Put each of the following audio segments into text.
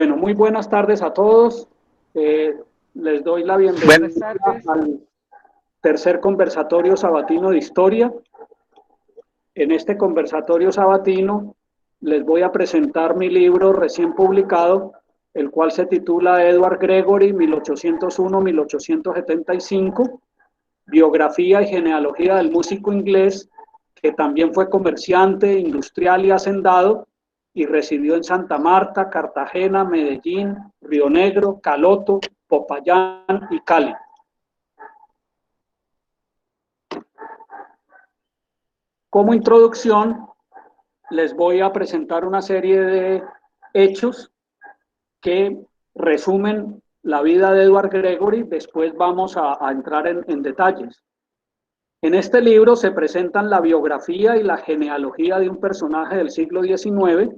Bueno, muy buenas tardes a todos. Eh, Les doy la Buenas bienvenida tardes. al tercer conversatorio sabatino de historia. En este conversatorio sabatino les voy a presentar mi libro recién publicado, el cual se titula Edward Gregory, 1801-1875, biografía y genealogía del músico inglés, que también fue comerciante, industrial y hacendado, y residió en Santa Marta, Cartagena, Medellín, Río Negro, Caloto, Popayán y Cali. Como introducción, les voy a presentar una serie de hechos que resumen la vida de Edward Gregory. Después vamos a entrar en detalles. En este libro se presentan la biografía y la genealogía de un personaje del siglo XIX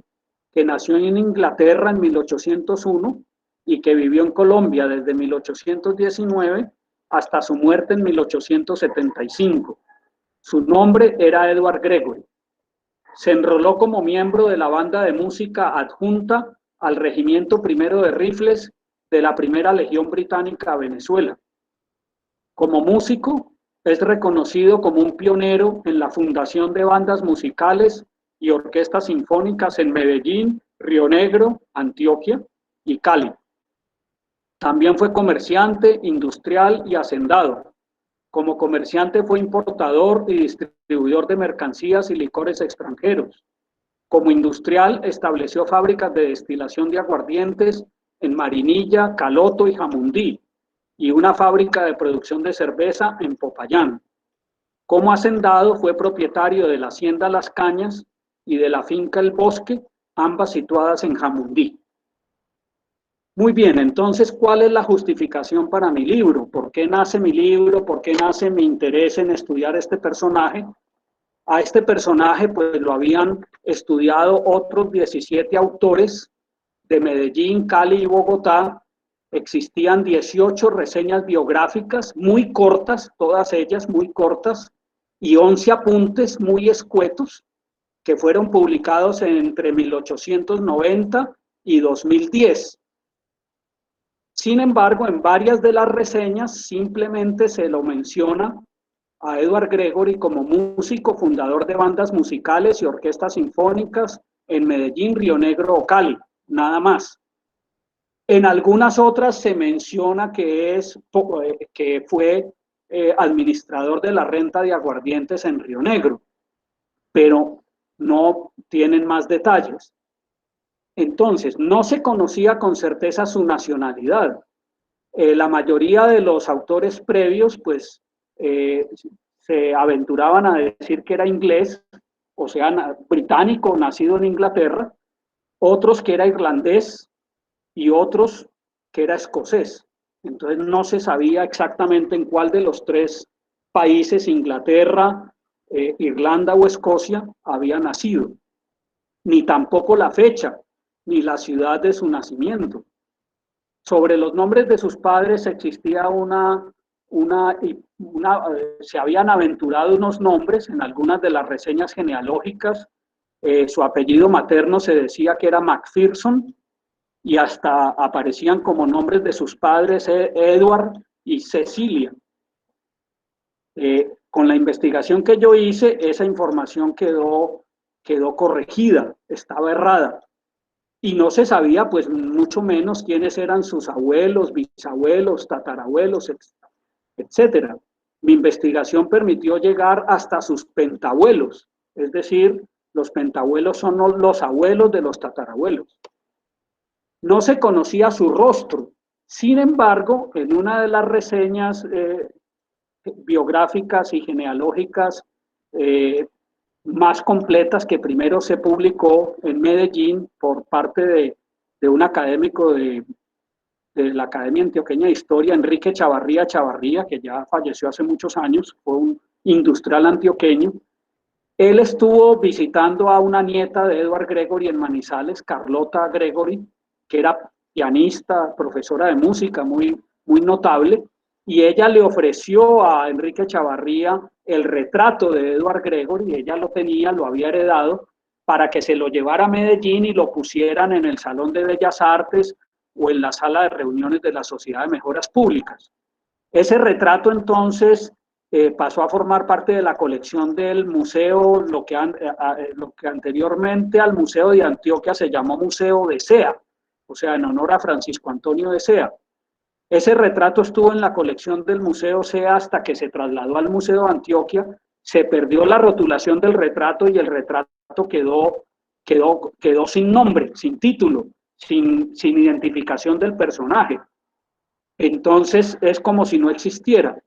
que nació en Inglaterra en 1801 y que vivió en Colombia desde 1819 hasta su muerte en 1875. Su nombre era Edward Gregory. Se enroló como miembro de la banda de música adjunta al Regimiento Primero de Rifles de la Primera Legión Británica a Venezuela. Como músico, es reconocido como un pionero en la fundación de bandas musicales y orquestas sinfónicas en Medellín, Río Negro, Antioquia y Cali. También fue comerciante, industrial y hacendado. Como comerciante fue importador y distribuidor de mercancías y licores extranjeros. Como industrial estableció fábricas de destilación de aguardientes en Marinilla, Caloto y Jamundí, y una fábrica de producción de cerveza en Popayán. Como hacendado fue propietario de la hacienda Las Cañas y de la finca El Bosque, ambas situadas en Jamundí. Muy bien, entonces, ¿cuál es la justificación para mi libro? ¿Por qué nace mi libro? ¿Por qué nace mi interés en estudiar este personaje? A este personaje pues lo habían estudiado otros 17 autores de Medellín, Cali y Bogotá. Existían 18 reseñas biográficas muy cortas, todas ellas muy cortas, y 11 apuntes muy escuetos que fueron publicados entre 1890 y 2010. Sin embargo, en varias de las reseñas simplemente se lo menciona a Edward Gregory como músico, fundador de bandas musicales y orquestas sinfónicas en Medellín, Río Negro o Cali, nada más. En algunas otras se menciona que fue administrador de la renta de aguardientes en Río Negro, pero no tienen más detalles. Entonces, no se conocía con certeza su nacionalidad. La mayoría de los autores previos, pues, se aventuraban a decir que era inglés, o sea, británico, nacido en Inglaterra, otros que era irlandés y otros que era escocés. Entonces no se sabía exactamente en cuál de los tres países, Inglaterra, Irlanda o Escocia, había nacido, ni tampoco la fecha, ni la ciudad de su nacimiento. Sobre los nombres de sus padres existía se habían aventurado unos nombres en algunas de las reseñas genealógicas. Su apellido materno se decía que era Macpherson y hasta aparecían como nombres de sus padres Edward y Cecilia. Con la investigación que yo hice, esa información quedó corregida, estaba errada. Y no se sabía, pues, mucho menos quiénes eran sus abuelos, bisabuelos, tatarabuelos, etcétera. Mi investigación permitió llegar hasta sus pentabuelos, es decir, los pentabuelos son los abuelos de los tatarabuelos. No se conocía su rostro. Sin embargo, en una de las reseñas biográficas y genealógicas eh, más completas que primero se publicó en Medellín por parte de un académico de la Academia Antioqueña de Historia, Enrique Chavarría Chavarría, que ya falleció hace muchos años, fue un industrial antioqueño. Él estuvo visitando a una nieta de Edward Gregory en Manizales, Carlota Gregory, que era pianista, profesora de música muy notable, y ella le ofreció a Enrique Chavarría el retrato de Edward Gregory, ella lo tenía, lo había heredado, para que se lo llevara a Medellín y lo pusieran en el Salón de Bellas Artes o en la sala de reuniones de la Sociedad de Mejoras Públicas. Ese retrato entonces pasó a formar parte de la colección del museo, lo que anteriormente al Museo de Antioquia se llamó Museo de Sea, o sea, en honor a Francisco Antonio de Sea. Ese retrato estuvo en la colección del Museo Sea hasta que se trasladó al Museo de Antioquia, se perdió la rotulación del retrato y el retrato quedó sin nombre, sin título, sin identificación del personaje. Entonces es como si no existiera.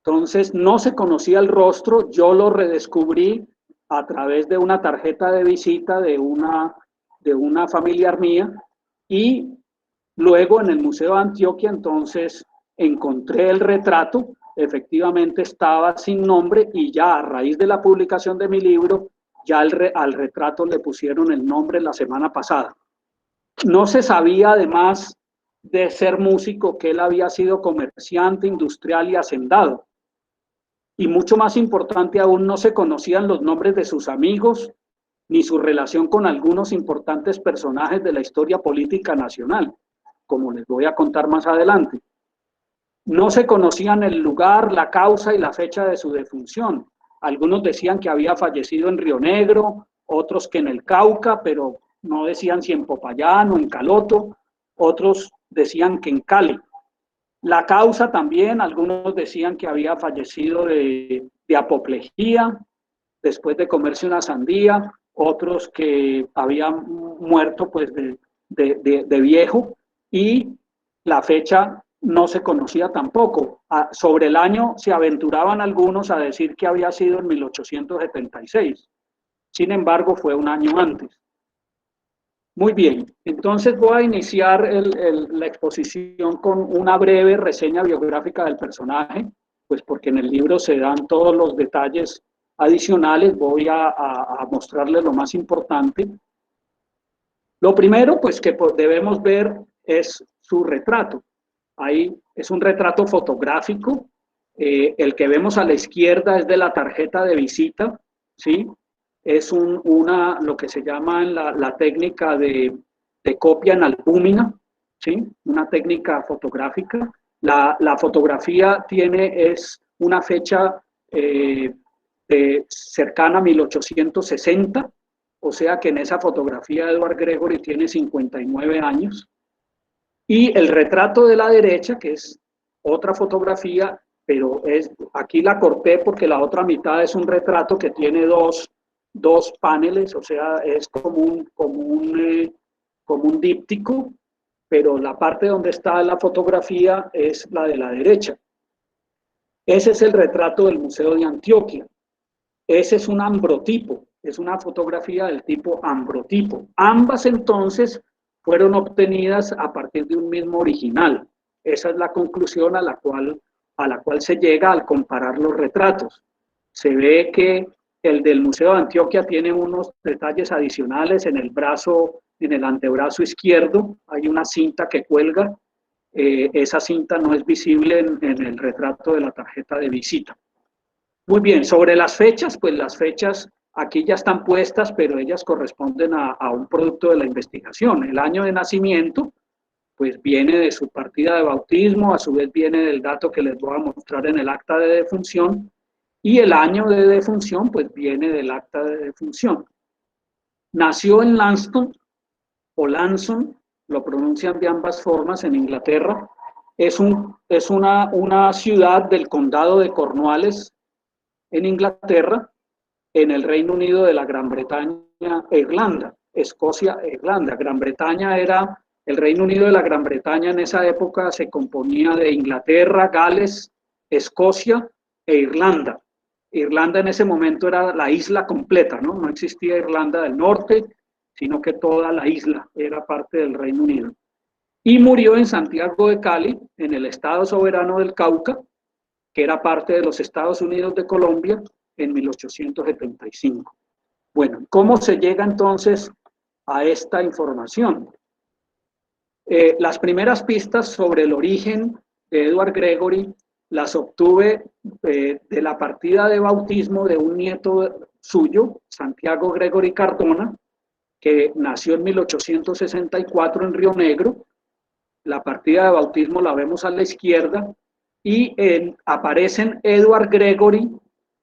Entonces no se conocía el rostro, yo lo redescubrí a través de una tarjeta de visita de una familiar mía y luego en el Museo de Antioquia entonces encontré el retrato, efectivamente estaba sin nombre y ya a raíz de la publicación de mi libro ya al retrato le pusieron el nombre la semana pasada. No se sabía además de ser músico que él había sido comerciante, industrial y hacendado. Y mucho más importante aún, no se conocían los nombres de sus amigos ni su relación con algunos importantes personajes de la historia política nacional, como les voy a contar más adelante. No se conocían el lugar, la causa y la fecha de su defunción. Algunos decían que había fallecido en Río Negro, otros que en el Cauca, pero no decían si en Popayán o en Caloto, otros decían que en Cali. La causa también, algunos decían que había fallecido de apoplejía después de comerse una sandía, otros que había muerto pues de viejo, y la fecha no se conocía tampoco. Sobre el año se aventuraban algunos a decir que había sido en 1876. Sin embargo, fue un año antes. Muy bien, entonces voy a iniciar la exposición con una breve reseña biográfica del personaje, pues porque en el libro se dan todos los detalles adicionales, voy a mostrarles lo más importante. Lo primero, pues que debemos ver es su retrato. Ahí es un retrato fotográfico, el que vemos a la izquierda es de la tarjeta de visita, ¿sí? Es lo que se llama la técnica de copia en albúmina, ¿sí? Una técnica fotográfica. La fotografía es una fecha cercana a 1860, o sea que en esa fotografía Edward Gregory tiene 59 años. Y el retrato de la derecha, que es otra fotografía, pero aquí la corté porque la otra mitad es un retrato que tiene dos paneles, o sea, es como un díptico, pero la parte donde está la fotografía es la de la derecha. Ese es el retrato del Museo de Antioquia. Ese es un ambrotipo, es una fotografía del tipo ambrotipo. Ambas entonces fueron obtenidas a partir de un mismo original. Esa es la conclusión a la cual se llega al comparar los retratos. Se ve que el del Museo de Antioquia tiene unos detalles adicionales en el brazo, en el antebrazo izquierdo, hay una cinta que cuelga, esa cinta no es visible en el retrato de la tarjeta de visita. Muy bien, sobre las fechas, pues las fechas aquí ya están puestas, pero ellas corresponden a un producto de la investigación. El año de nacimiento, pues viene de su partida de bautismo, a su vez viene del dato que les voy a mostrar en el acta de defunción, y el año de defunción, pues viene del acta de defunción. Nació en Lanston, o Lanson, lo pronuncian de ambas formas en Inglaterra, es una ciudad del condado de Cornualles, en Inglaterra, en el Reino Unido de la Gran Bretaña e Irlanda, Escocia e Irlanda. Gran Bretaña el Reino Unido de la Gran Bretaña en esa época se componía de Inglaterra, Gales, Escocia e Irlanda. Irlanda en ese momento era la isla completa, ¿no? No existía Irlanda del Norte, sino que toda la isla era parte del Reino Unido. Y murió en Santiago de Cali, en el Estado Soberano del Cauca, que era parte de los Estados Unidos de Colombia, en 1875. Bueno, ¿cómo se llega entonces a esta información? Las primeras pistas sobre el origen de Edward Gregory las obtuve de la partida de bautismo de un nieto suyo, Santiago Gregory Cardona, que nació en 1864 en Río Negro. La partida de bautismo la vemos a la izquierda, y aparecen Edward Gregory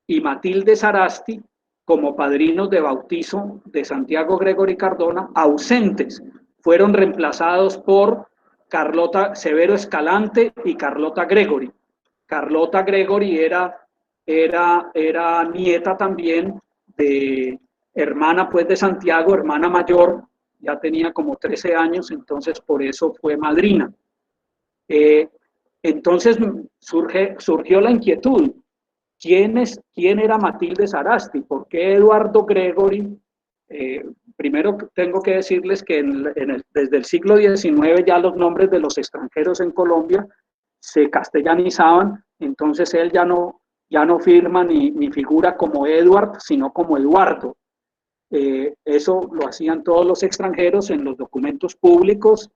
y Matilde Sarasti como padrinos de bautizo de Santiago Gregory Cardona, ausentes. Fueron reemplazados por Carlota Severo Escalante y Carlota Gregory. Carlota Gregory era nieta también de hermana pues de Santiago, hermana mayor, ya tenía como 13 años, entonces por eso fue madrina. Entonces surgió la inquietud, ¿quién era Matilde Sarasti? ¿Por qué Eduardo Gregory? Primero tengo que decirles que desde el siglo XIX ya los nombres de los extranjeros en Colombia se castellanizaban, entonces él ya no firma ni figura como Edward, sino como Eduardo. Eso lo hacían todos los extranjeros en los documentos públicos.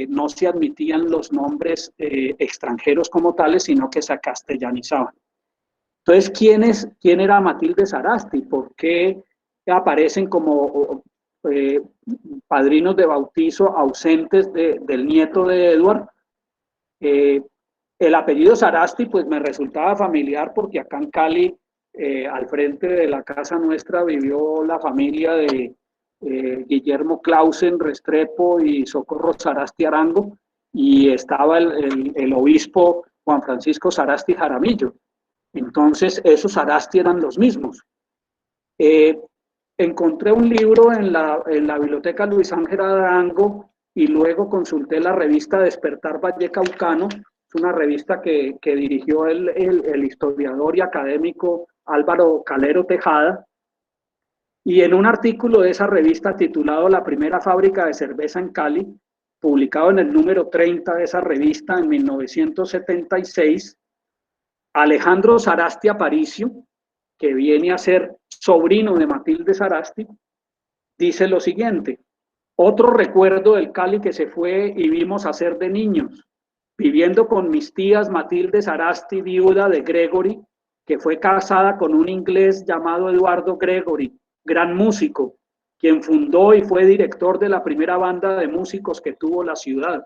No se admitían los nombres extranjeros como tales, sino que se castellanizaban. Entonces, ¿quién era Matilde Sarasti? ¿Por qué aparecen como padrinos de bautizo ausentes del nieto de Edward? El apellido Sarasti pues me resultaba familiar porque acá en Cali, al frente de la casa nuestra, vivió la familia de Guillermo Clausen Restrepo y Socorro Sarasti Arango, y estaba el obispo Juan Francisco Sarasti Jaramillo. Entonces esos Sarasti eran los mismos. Encontré un libro en la biblioteca Luis Ángel Arango, y luego consulté la revista Despertar Vallecaucano. Es una revista que dirigió el historiador y académico Álvaro Calero Tejada, y en un artículo de esa revista titulado La primera fábrica de cerveza en Cali, publicado en el número 30 de esa revista en 1976, Alejandro Sarasti Aparicio, que viene a ser sobrino de Matilde Sarasti, dice lo siguiente: otro recuerdo del Cali que se fue y vimos hacer de niños, viviendo con mis tías Matilde Sarasti, viuda de Gregory, que fue casada con un inglés llamado Eduardo Gregory, gran músico, quien fundó y fue director de la primera banda de músicos que tuvo la ciudad.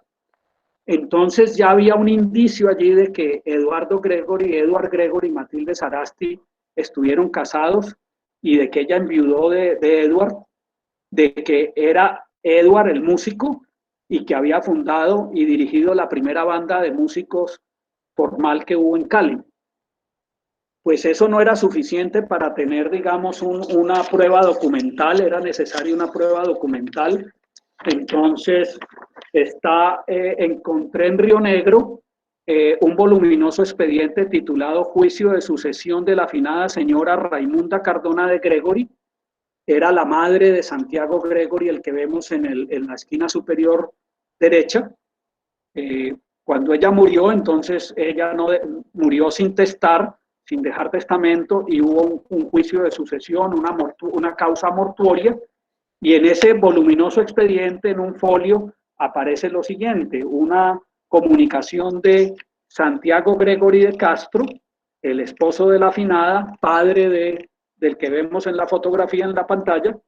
Entonces ya había un indicio allí de que Edward Gregory y Matilde Sarasti estuvieron casados, y de que ella enviudó de Edward, de que era Edward el músico y que había fundado y dirigido la primera banda de músicos formal que hubo en Cali. Pues eso no era suficiente para tener, digamos, una prueba documental, era necesaria una prueba documental. Entonces, encontré en Río Negro un voluminoso expediente titulado Juicio de sucesión de la afinada señora Raimunda Cardona de Gregory. Era la madre de Santiago Gregory, el que vemos en la esquina superior derecha. Cuando ella murió, entonces ella murió sin testar, sin dejar testamento, y hubo un juicio de sucesión, una causa mortuoria, y en ese voluminoso expediente, en un folio, aparece lo siguiente: una comunicación de Santiago Gregory de Castro, el esposo de la afinada, padre del que vemos en la fotografía en la pantalla,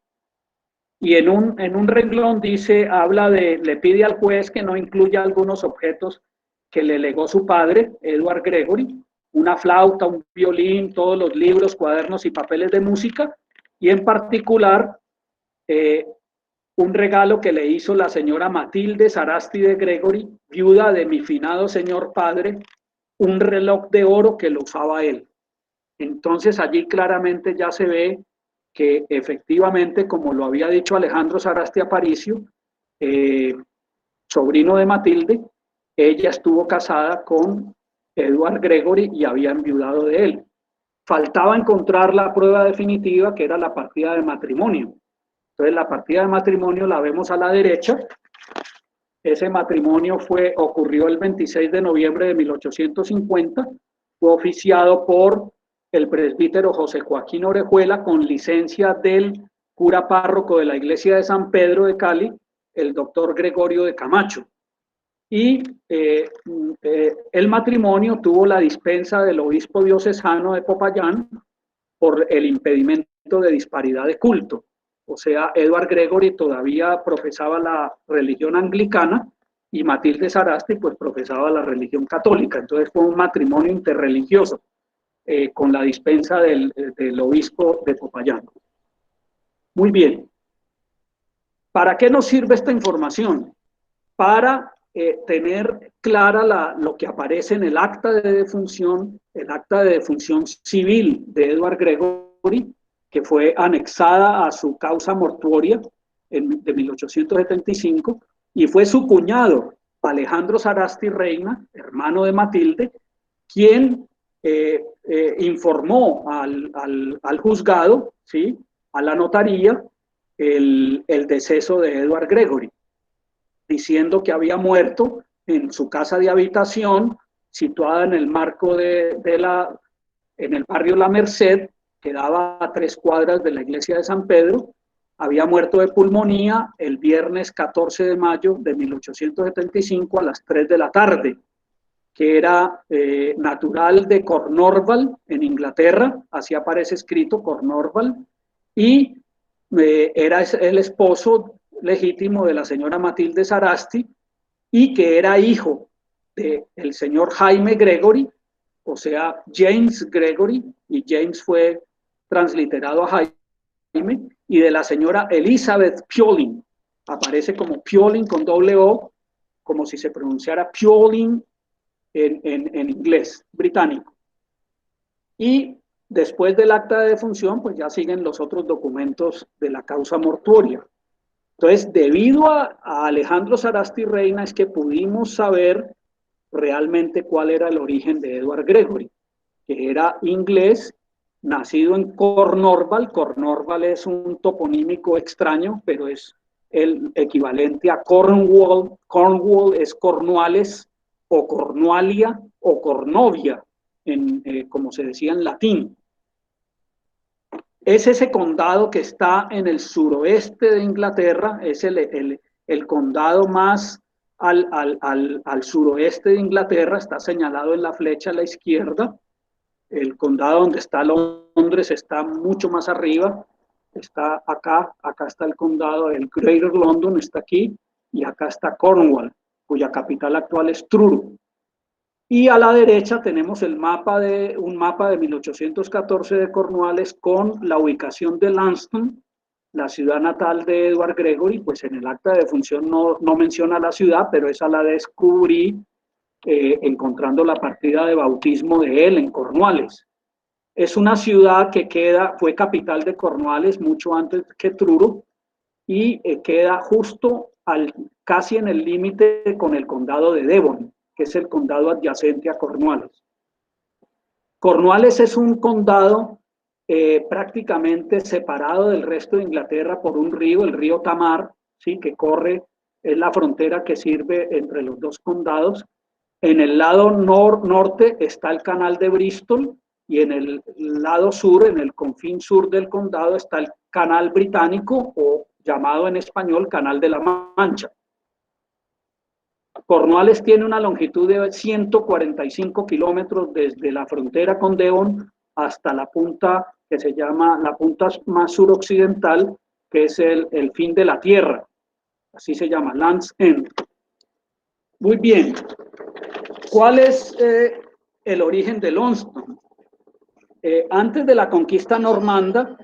y en un renglón le pide al juez que no incluya algunos objetos que le legó su padre, Edward Gregory, una flauta, un violín, todos los libros, cuadernos y papeles de música, y en particular un regalo que le hizo la señora Matilde Sarasti de Gregory, viuda de mi finado señor padre, un reloj de oro que lo usaba él. Entonces allí claramente ya se ve que efectivamente, como lo había dicho Alejandro Sarasti Aparicio, sobrino de Matilde, ella estuvo casada con Edward Gregory y había enviudado de él. Faltaba encontrar la prueba definitiva, que era la partida de matrimonio. Entonces la partida de matrimonio la vemos a la derecha. Ese matrimonio ocurrió el 26 de noviembre de 1850, fue oficiado por el presbítero José Joaquín Orejuela, con licencia del cura párroco de la iglesia de San Pedro de Cali, el doctor Gregorio de Camacho. Y el matrimonio tuvo la dispensa del obispo diocesano de Popayán por el impedimento de disparidad de culto. O sea, Edward Gregory todavía profesaba la religión anglicana y Matilde Sarasti pues profesaba la religión católica. Entonces fue un matrimonio interreligioso con la dispensa del obispo de Popayán. Muy bien. ¿Para qué nos sirve esta información? Para tener clara lo que aparece en el acta de defunción civil de Edward Gregory, que fue anexada a su causa mortuoria de 1875, y fue su cuñado, Alejandro Sarasti Reina, hermano de Matilde, quien informó al juzgado, ¿sí?, a la notaría, el deceso de Edward Gregory, diciendo que había muerto en su casa de habitación, situada en el marco en el barrio La Merced, que daba a 3 cuadras de la iglesia de San Pedro. Había muerto de pulmonía el viernes 14 de mayo de 1875 a las 3 de la tarde, que era natural de Cornwall, en Inglaterra, así aparece escrito Cornwall, y era el esposo legítimo de la señora Matilde Sarasti, y que era hijo del señor Jaime Gregory, o sea, James Gregory, y James fue transliterado a Jaime, y de la señora Elizabeth Piollin, aparece como Piollin con doble O, como si se pronunciara Piollin en inglés británico. Y después del acta de defunción, pues ya siguen los otros documentos de la causa mortuoria. Entonces, debido a Alejandro Sarasti Reina es que pudimos saber realmente cuál era el origen de Edward Gregory, que era inglés, nacido en Cornwall. Cornwall es un toponímico extraño, pero es el equivalente a Cornwall. Cornwall es Cornualles o Cornualia o Cornovia, como se decía en latín. Es ese condado que está en el suroeste de Inglaterra, es el condado más al suroeste de Inglaterra, está señalado en la flecha a la izquierda. El condado donde está Londres está mucho más arriba, está acá está el condado, el Greater London está aquí, y acá está Cornwall, cuya capital actual es Truro. Y a la derecha tenemos un mapa de 1814 de Cornualles con la ubicación de Lanston, la ciudad natal de Edward Gregory. Pues en el acta de defunción no menciona la ciudad, pero esa la descubrí encontrando la partida de bautismo de él en Cornualles. Es una ciudad que fue capital de Cornualles mucho antes que Truro, y queda justo casi en el límite con el condado de Devon, que es el condado adyacente a Cornualles. Cornualles es un condado prácticamente separado del resto de Inglaterra por un río, el río Tamar, ¿sí?, que corre, es la frontera que sirve entre los dos condados. En el lado norte está el canal de Bristol, y en el lado sur, en el confín sur del condado, está el canal británico, o llamado en español Canal de la Mancha. Cornualles tiene una longitud de 145 kilómetros desde la frontera con Devon hasta la punta que se llama la punta más suroccidental, que es el fin de la tierra, así se llama, Land's End. Muy bien, ¿cuál es el origen de Launceston? Antes de la conquista normanda,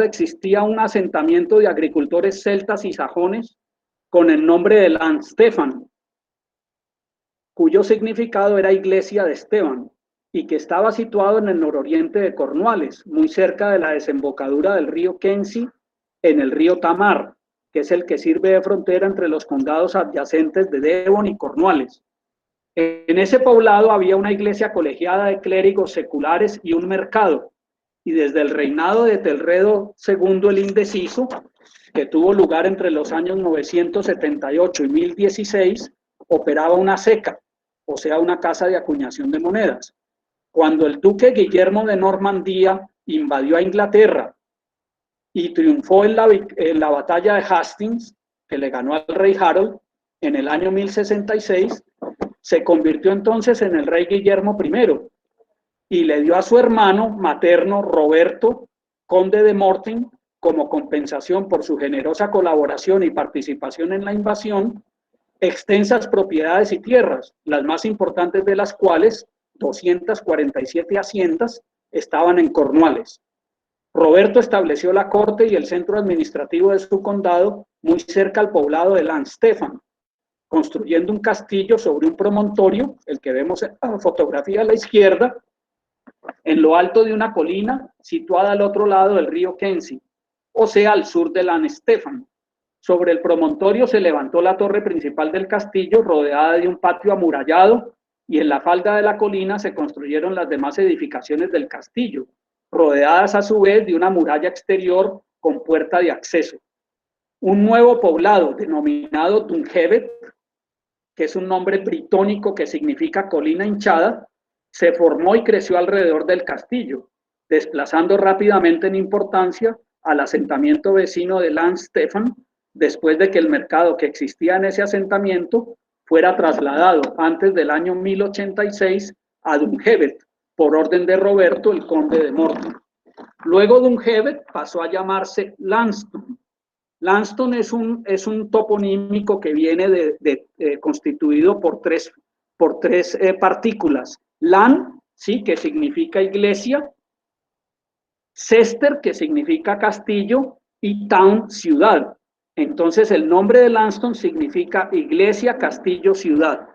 existía un asentamiento de agricultores celtas y sajones con el nombre de Landstefan, cuyo significado era iglesia de Esteban, y que estaba situado en el nororiente de Cornualles, muy cerca de la desembocadura del río Kensi en el río Tamar, que es el que sirve de frontera entre los condados adyacentes de Devon y Cornualles. En ese poblado había una iglesia colegiada de clérigos seculares y un mercado, y desde el reinado de Etelredo II el Indeciso, que tuvo lugar entre los años 978 y 1016, operaba una ceca, o sea, una casa de acuñación de monedas. Cuando el duque Guillermo de Normandía invadió a Inglaterra y triunfó en la batalla de Hastings, que le ganó al rey Harold, en el año 1066, se convirtió entonces en el rey Guillermo I y le dio a su hermano materno Roberto, conde de Mortain, como compensación por su generosa colaboración y participación en la invasión, extensas propiedades y tierras, las más importantes de las cuales, 247 haciendas, estaban en Cornualles. Roberto estableció la corte y el centro administrativo de su condado muy cerca al poblado de Llanstefan, construyendo un castillo sobre un promontorio, el que vemos en la fotografía a la izquierda, en lo alto de una colina situada al otro lado del río Kensi, o sea, al sur de Llanstefan. Sobre el promontorio se levantó la torre principal del castillo, rodeada de un patio amurallado, y en la falda de la colina se construyeron las demás edificaciones del castillo, rodeadas a su vez de una muralla exterior con puerta de acceso. Un nuevo poblado denominado Dunheved, que es un nombre britónico que significa colina hinchada, se formó y creció alrededor del castillo, desplazando rápidamente en importancia al asentamiento vecino de Llanstefan, después de que el mercado que existía en ese asentamiento fuera trasladado antes del año 1086 a Dunheved, por orden de Roberto, el conde de Mortain. Luego Dunheved pasó a llamarse Lanston. Lanston es un toponímico que viene constituido por tres partículas. Lan, ¿sí?, que significa iglesia; Cester, que significa castillo; y Town, ciudad. Entonces el nombre de Lanston significa iglesia, castillo, ciudad.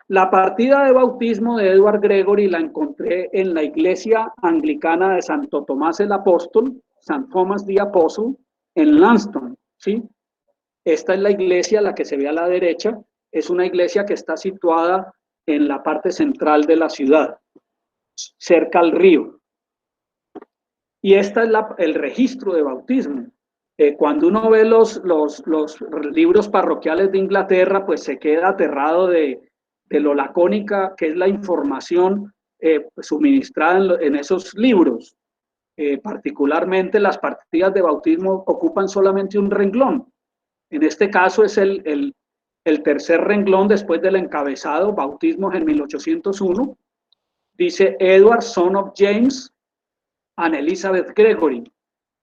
La partida de bautismo de Edward Gregory la encontré en la iglesia anglicana de Santo Tomás el Apóstol, San Thomas the Apostle, en Lanston, ¿sí? Esta es la iglesia, la que se ve a la derecha, es una iglesia que está situada en la parte central de la ciudad, cerca al río. Y este es el registro de bautismo. Cuando uno ve los libros parroquiales de Inglaterra, pues se queda aterrado de lo lacónica que es la información suministrada en esos libros. Particularmente las partidas de bautismo ocupan solamente un renglón. En este caso es el tercer renglón después del encabezado, bautismos en 1801. Dice Edward, son of James and Elizabeth Gregory.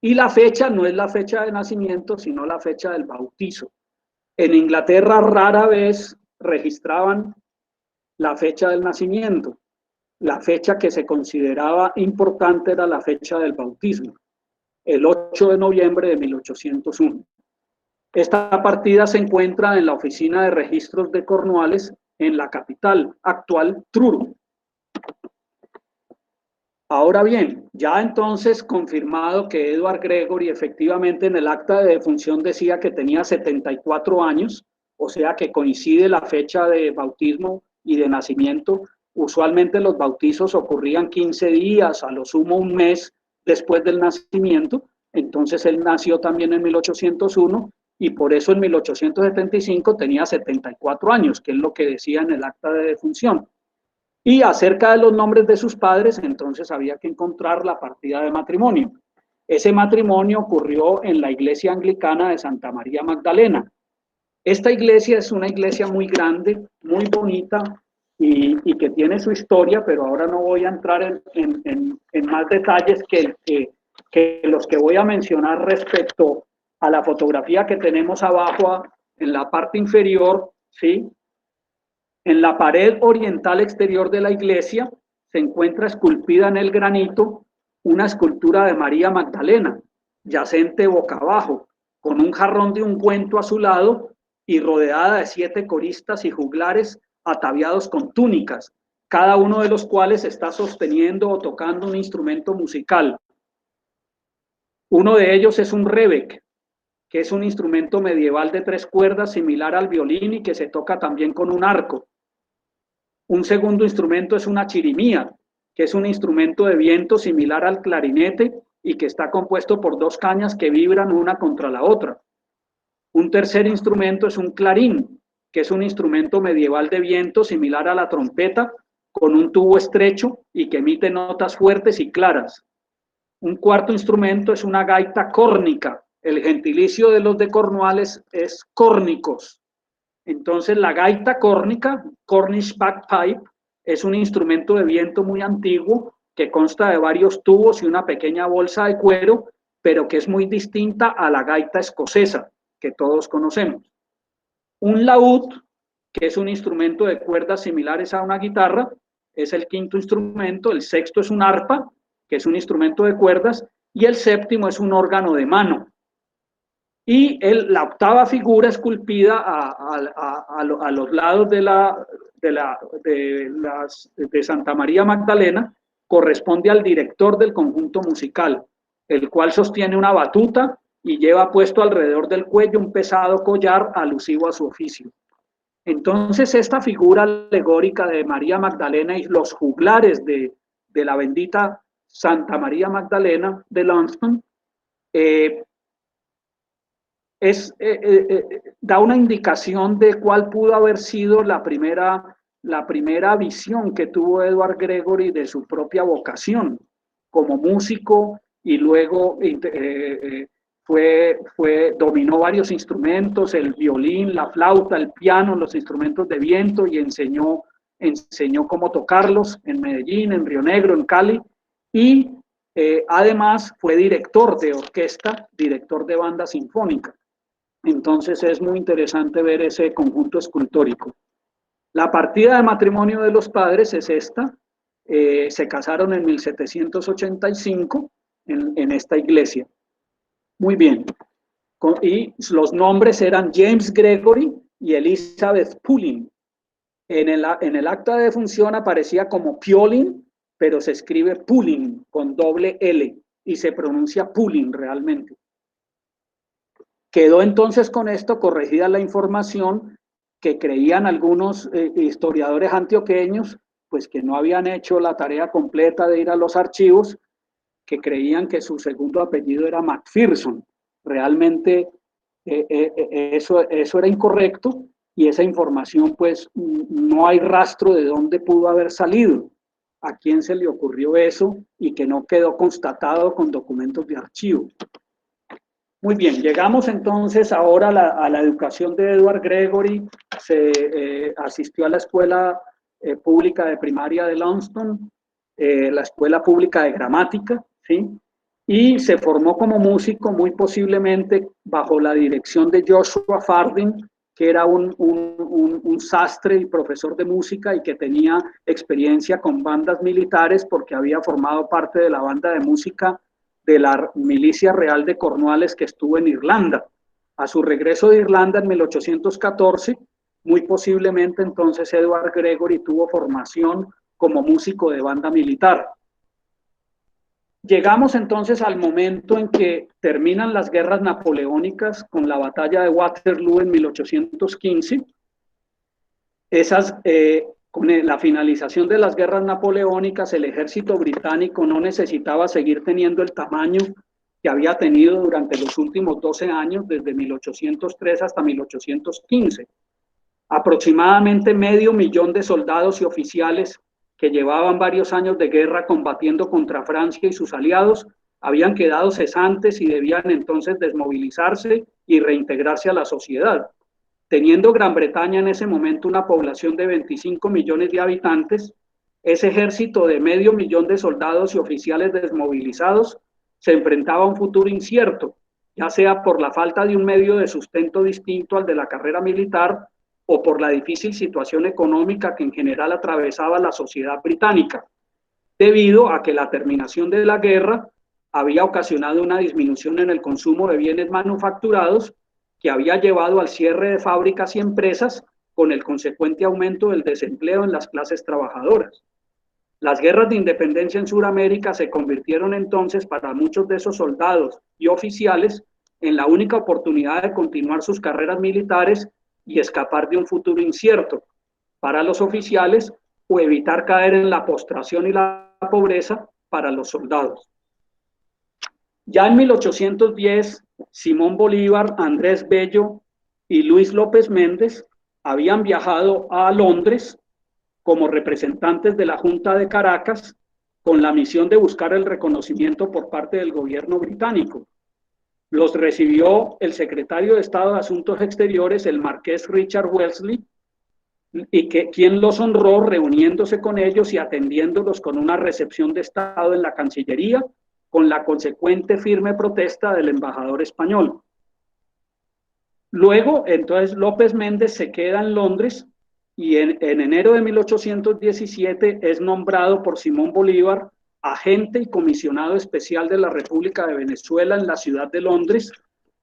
Y la fecha no es la fecha de nacimiento, sino la fecha del bautizo. En Inglaterra rara vez registraban la fecha del nacimiento. La fecha que se consideraba importante era la fecha del bautismo, el 8 de noviembre de 1801. Esta partida se encuentra en la oficina de registros de Cornualles, en la capital actual, Truro. Ahora bien, ya entonces confirmado que Edward Gregory efectivamente en el acta de defunción decía que tenía 74 años, o sea que coincide la fecha de bautismo y de nacimiento. Usualmente los bautizos ocurrían 15 días, a lo sumo un mes después del nacimiento. Entonces él nació también en 1801 y por eso en 1875 tenía 74 años, que es lo que decía en el acta de defunción. Y acerca de los nombres de sus padres, entonces había que encontrar la partida de matrimonio. Ese matrimonio ocurrió en la iglesia anglicana de Santa María Magdalena. Esta iglesia es una iglesia muy grande, muy bonita y que tiene su historia, pero ahora no voy a entrar en más detalles que los que voy a mencionar respecto a la fotografía que tenemos abajo en la parte inferior, ¿sí? En la pared oriental exterior de la iglesia se encuentra esculpida en el granito una escultura de María Magdalena, yacente boca abajo, con un jarrón de ungüento a su lado y rodeada de 7 coristas y juglares ataviados con túnicas, cada uno de los cuales está sosteniendo o tocando un instrumento musical. Uno de ellos es un rebec, que es un instrumento medieval de 3 cuerdas similar al violín y que se toca también con un arco. Un segundo instrumento es una chirimía, que es un instrumento de viento similar al clarinete y que está compuesto por 2 cañas que vibran una contra la otra. Un tercer instrumento es un clarín, que es un instrumento medieval de viento similar a la trompeta, con un tubo estrecho y que emite notas fuertes y claras. Un cuarto instrumento es una gaita córnica, El gentilicio de los de Cornualles es córnicos. Entonces la gaita córnica, Cornish bagpipe, es un instrumento de viento muy antiguo que consta de varios tubos y una pequeña bolsa de cuero, pero que es muy distinta a la gaita escocesa, que todos conocemos. Un laúd, que es un instrumento de cuerdas similares a una guitarra, es el quinto instrumento. El sexto es un arpa, que es un instrumento de cuerdas, y el séptimo es un órgano de mano. Y la octava figura esculpida a los lados de Santa María Magdalena corresponde al director del conjunto musical, el cual sostiene una batuta y lleva puesto alrededor del cuello un pesado collar alusivo a su oficio. Entonces, esta figura alegórica de María Magdalena y los juglares de la bendita Santa María Magdalena de Launceston da una indicación de cuál pudo haber sido la primera visión que tuvo Edward Gregory de su propia vocación como músico, y luego dominó varios instrumentos: el violín, la flauta, el piano, los instrumentos de viento, y enseñó cómo tocarlos en Medellín, en Río Negro, en Cali, y además fue director de orquesta, director de banda sinfónica. Entonces es muy interesante ver ese conjunto escultórico. La partida de matrimonio de los padres es esta. Se casaron en 1785 en esta iglesia. Muy bien. Y los nombres eran James Gregory y Elizabeth Pulling. En el acta de defunción aparecía como Piolin, pero se escribe Pulling con doble L y se pronuncia Pulling realmente. Quedó entonces con esto corregida la información que creían algunos historiadores antioqueños, pues que no habían hecho la tarea completa de ir a los archivos, que creían que su segundo apellido era Macpherson. Realmente eso era incorrecto, y esa información pues no hay rastro de dónde pudo haber salido, a quién se le ocurrió eso, y que no quedó constatado con documentos de archivo. Muy bien, llegamos entonces ahora a la educación de Edward Gregory. Asistió a la escuela pública de primaria de Launceston, la escuela pública de gramática, ¿sí? Y se formó como músico muy posiblemente bajo la dirección de Joshua Fardin, que era un sastre y profesor de música, y que tenía experiencia con bandas militares porque había formado parte de la banda de música de la milicia real de Cornualles que estuvo en Irlanda. A su regreso de Irlanda en 1814, muy posiblemente entonces Edward Gregory tuvo formación como músico de banda militar. Llegamos entonces al momento en que terminan las guerras napoleónicas con la batalla de Waterloo en 1815. Con la finalización de las guerras napoleónicas, el ejército británico no necesitaba seguir teniendo el tamaño que había tenido durante los últimos 12 años, desde 1803 hasta 1815. Aproximadamente 500,000 de soldados y oficiales que llevaban varios años de guerra combatiendo contra Francia y sus aliados habían quedado cesantes y debían entonces desmovilizarse y reintegrarse a la sociedad. Teniendo Gran Bretaña en ese momento una población de 25 millones de habitantes, ese ejército de 500,000 de soldados y oficiales desmovilizados se enfrentaba a un futuro incierto, ya sea por la falta de un medio de sustento distinto al de la carrera militar, o por la difícil situación económica que en general atravesaba la sociedad británica, debido a que la terminación de la guerra había ocasionado una disminución en el consumo de bienes manufacturados, que había llevado al cierre de fábricas y empresas, con el consecuente aumento del desempleo en las clases trabajadoras. Las guerras de independencia en Sudamérica se convirtieron entonces para muchos de esos soldados y oficiales en la única oportunidad de continuar sus carreras militares y escapar de un futuro incierto para los oficiales, o evitar caer en la postración y la pobreza para los soldados. Ya en 1810, Simón Bolívar, Andrés Bello y Luis López Méndez habían viajado a Londres como representantes de la Junta de Caracas, con la misión de buscar el reconocimiento por parte del gobierno británico. Los recibió el secretario de Estado de Asuntos Exteriores, el marqués Richard Wellesley, y quien los honró reuniéndose con ellos y atendiéndolos con una recepción de Estado en la Cancillería, con la consecuente firme protesta del embajador español. Luego, entonces, López Méndez se queda en Londres y en enero de 1817 es nombrado por Simón Bolívar agente y comisionado especial de la República de Venezuela en la ciudad de Londres,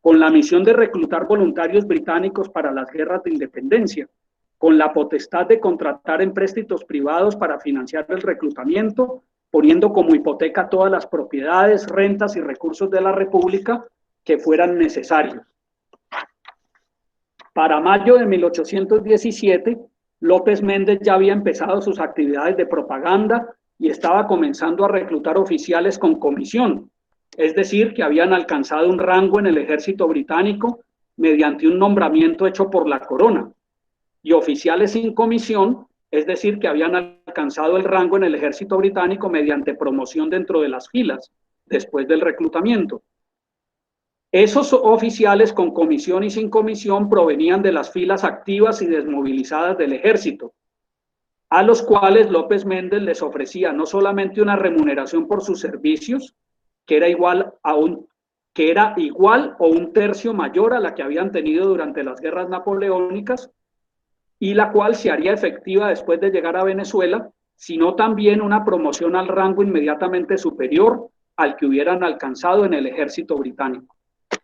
con la misión de reclutar voluntarios británicos para las guerras de independencia, con la potestad de contratar empréstitos privados para financiar el reclutamiento, poniendo como hipoteca todas las propiedades, rentas y recursos de la República que fueran necesarios. Para mayo de 1817, López Méndez ya había empezado sus actividades de propaganda y estaba comenzando a reclutar oficiales con comisión, es decir, que habían alcanzado un rango en el ejército británico mediante un nombramiento hecho por la corona, y oficiales sin comisión, es decir, que habían alcanzado el rango en el ejército británico mediante promoción dentro de las filas, después del reclutamiento. Esos oficiales con comisión y sin comisión provenían de las filas activas y desmovilizadas del ejército, a los cuales López Méndez les ofrecía no solamente una remuneración por sus servicios, que era igual o un tercio mayor a la que habían tenido durante las guerras napoleónicas, y la cual se haría efectiva después de llegar a Venezuela, sino también una promoción al rango inmediatamente superior al que hubieran alcanzado en el ejército británico.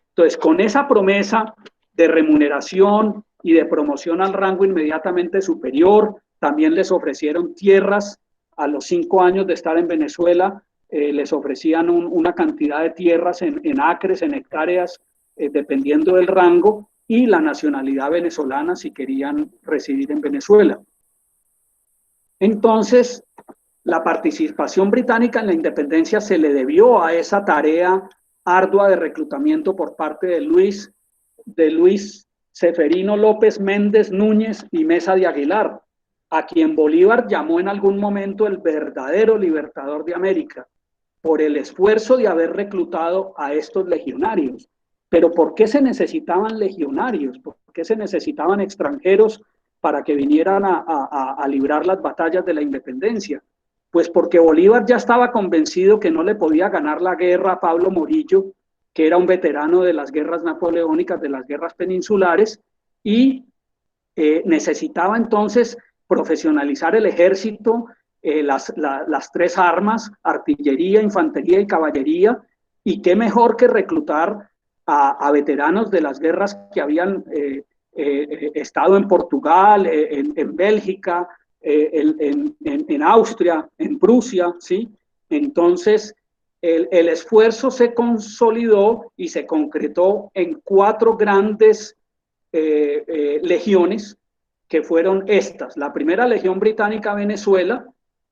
Entonces, con esa promesa de remuneración y de promoción al rango inmediatamente superior, también les ofrecieron tierras. A los 5 años de estar en Venezuela, les ofrecían una cantidad de tierras en acres, en hectáreas, dependiendo del rango, y la nacionalidad venezolana si querían residir en Venezuela. Entonces, la participación británica en la independencia se le debió a esa tarea ardua de reclutamiento por parte de Luis Seferino López Méndez Núñez y Mesa de Aguilar, a quien Bolívar llamó en algún momento el verdadero libertador de América, por el esfuerzo de haber reclutado a estos legionarios. Pero ¿por qué se necesitaban legionarios? ¿Por qué se necesitaban extranjeros para que vinieran a librar las batallas de la independencia? Pues porque Bolívar ya estaba convencido que no le podía ganar la guerra a Pablo Morillo, que era un veterano de las guerras napoleónicas, de las guerras peninsulares, y necesitaba entonces profesionalizar el ejército, las 3 armas, artillería, infantería y caballería, y qué mejor que reclutar a veteranos de las guerras que habían estado en Portugal, en Bélgica, en Austria, en Prusia, ¿sí? Entonces, el esfuerzo se consolidó y se concretó en 4 grandes legiones, que fueron estas. La primera Legión Británica Venezuela,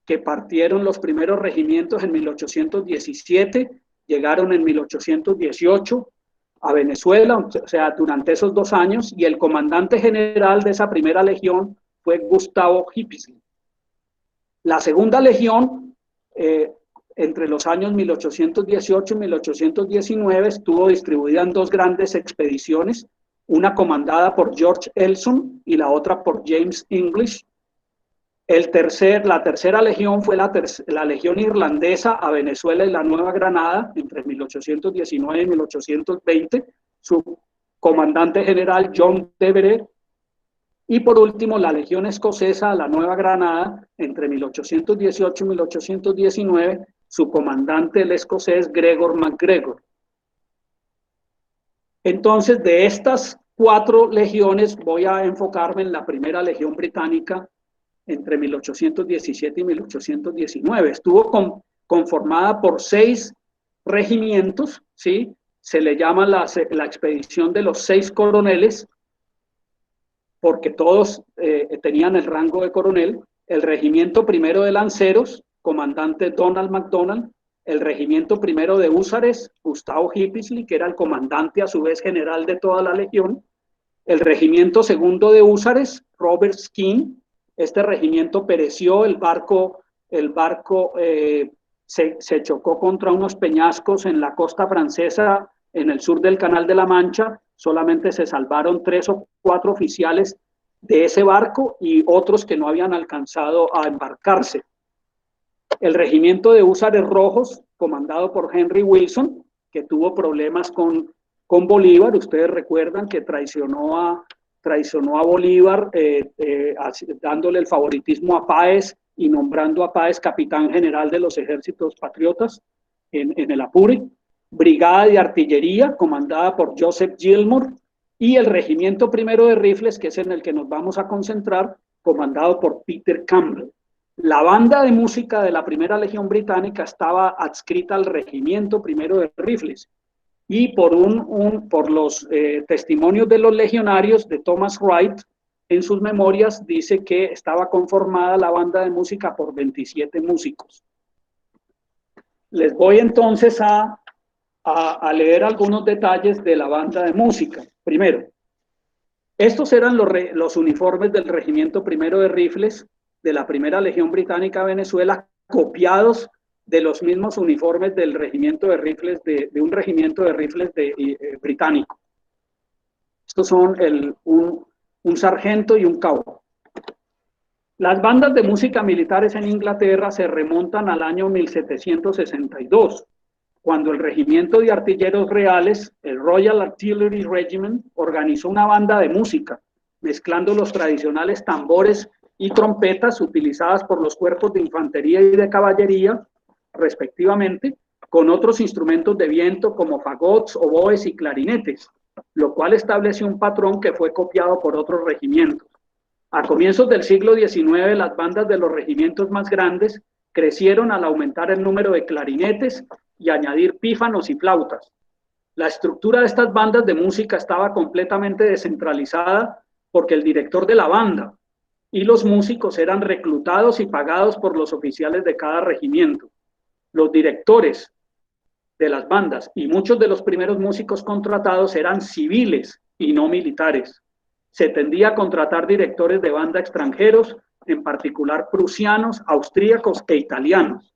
que partieron los primeros regimientos en 1817, llegaron en 1818 a Venezuela, o sea, durante esos 2 años, y el comandante general de esa primera legión fue Gustavo Hippisley. La segunda legión, entre los años 1818 y 1819, estuvo distribuida en 2 grandes expediciones, una comandada por George Elson y la otra por James English. La tercera legión fue la legión irlandesa a Venezuela y la Nueva Granada entre 1819 y 1820, su comandante general John Devereux. Y por último, la legión escocesa a la Nueva Granada entre 1818 y 1819, su comandante el escocés Gregor MacGregor. Entonces, de estas 4 legiones voy a enfocarme en la primera legión británica entre 1817 y 1819. Estuvo conformada por 6 regimientos, ¿sí? Se le llama la expedición de los 6 coroneles, porque todos tenían el rango de coronel. El regimiento primero de lanceros, comandante Donald MacDonald, el regimiento primero de húsares, Gustavo Hippisley, que era el comandante a su vez general de toda la legión, el regimiento segundo de húsares, Robert Skin. Este regimiento pereció, el barco se chocó contra unos peñascos en la costa francesa en el sur del Canal de la Mancha. Solamente se salvaron 3 o 4 oficiales de ese barco y otros que no habían alcanzado a embarcarse. El regimiento de húsares rojos, comandado por Henry Wilson, que tuvo problemas con Bolívar. Ustedes recuerdan que traicionó a Bolívar dándole el favoritismo a Páez y nombrando a Páez capitán general de los ejércitos patriotas en el Apure. Brigada de artillería comandada por Joseph Gilmore y el regimiento primero de rifles, que es en el que nos vamos a concentrar, comandado por Peter Campbell. La banda de música de la Primera Legión Británica estaba adscrita al regimiento primero de rifles y por los testimonios de los legionarios de Thomas Wright, en sus memorias dice que estaba conformada la banda de música por 27 músicos. Les voy entonces a leer algunos detalles de la banda de música. Primero, estos eran los uniformes del regimiento primero de rifles de la Primera Legión Británica de Venezuela, copiados de los mismos uniformes del regimiento de rifles de un regimiento de rifles británico. Estos son un sargento y un cabo. Las bandas de música militares en Inglaterra se remontan al año 1762, cuando el regimiento de artilleros reales, el Royal Artillery Regiment, organizó una banda de música, mezclando los tradicionales tambores y trompetas utilizadas por los cuerpos de infantería y de caballería, respectivamente, con otros instrumentos de viento como fagots, oboes y clarinetes, lo cual estableció un patrón que fue copiado por otros regimientos. A comienzos del siglo XIX, las bandas de los regimientos más grandes crecieron al aumentar el número de clarinetes y añadir pífanos y flautas. La estructura de estas bandas de música estaba completamente descentralizada porque el director de la banda y los músicos eran reclutados y pagados por los oficiales de cada regimiento. Los directores de las bandas y muchos de los primeros músicos contratados eran civiles y no militares. Se tendía a contratar directores de banda extranjeros, en particular prusianos, austríacos e italianos.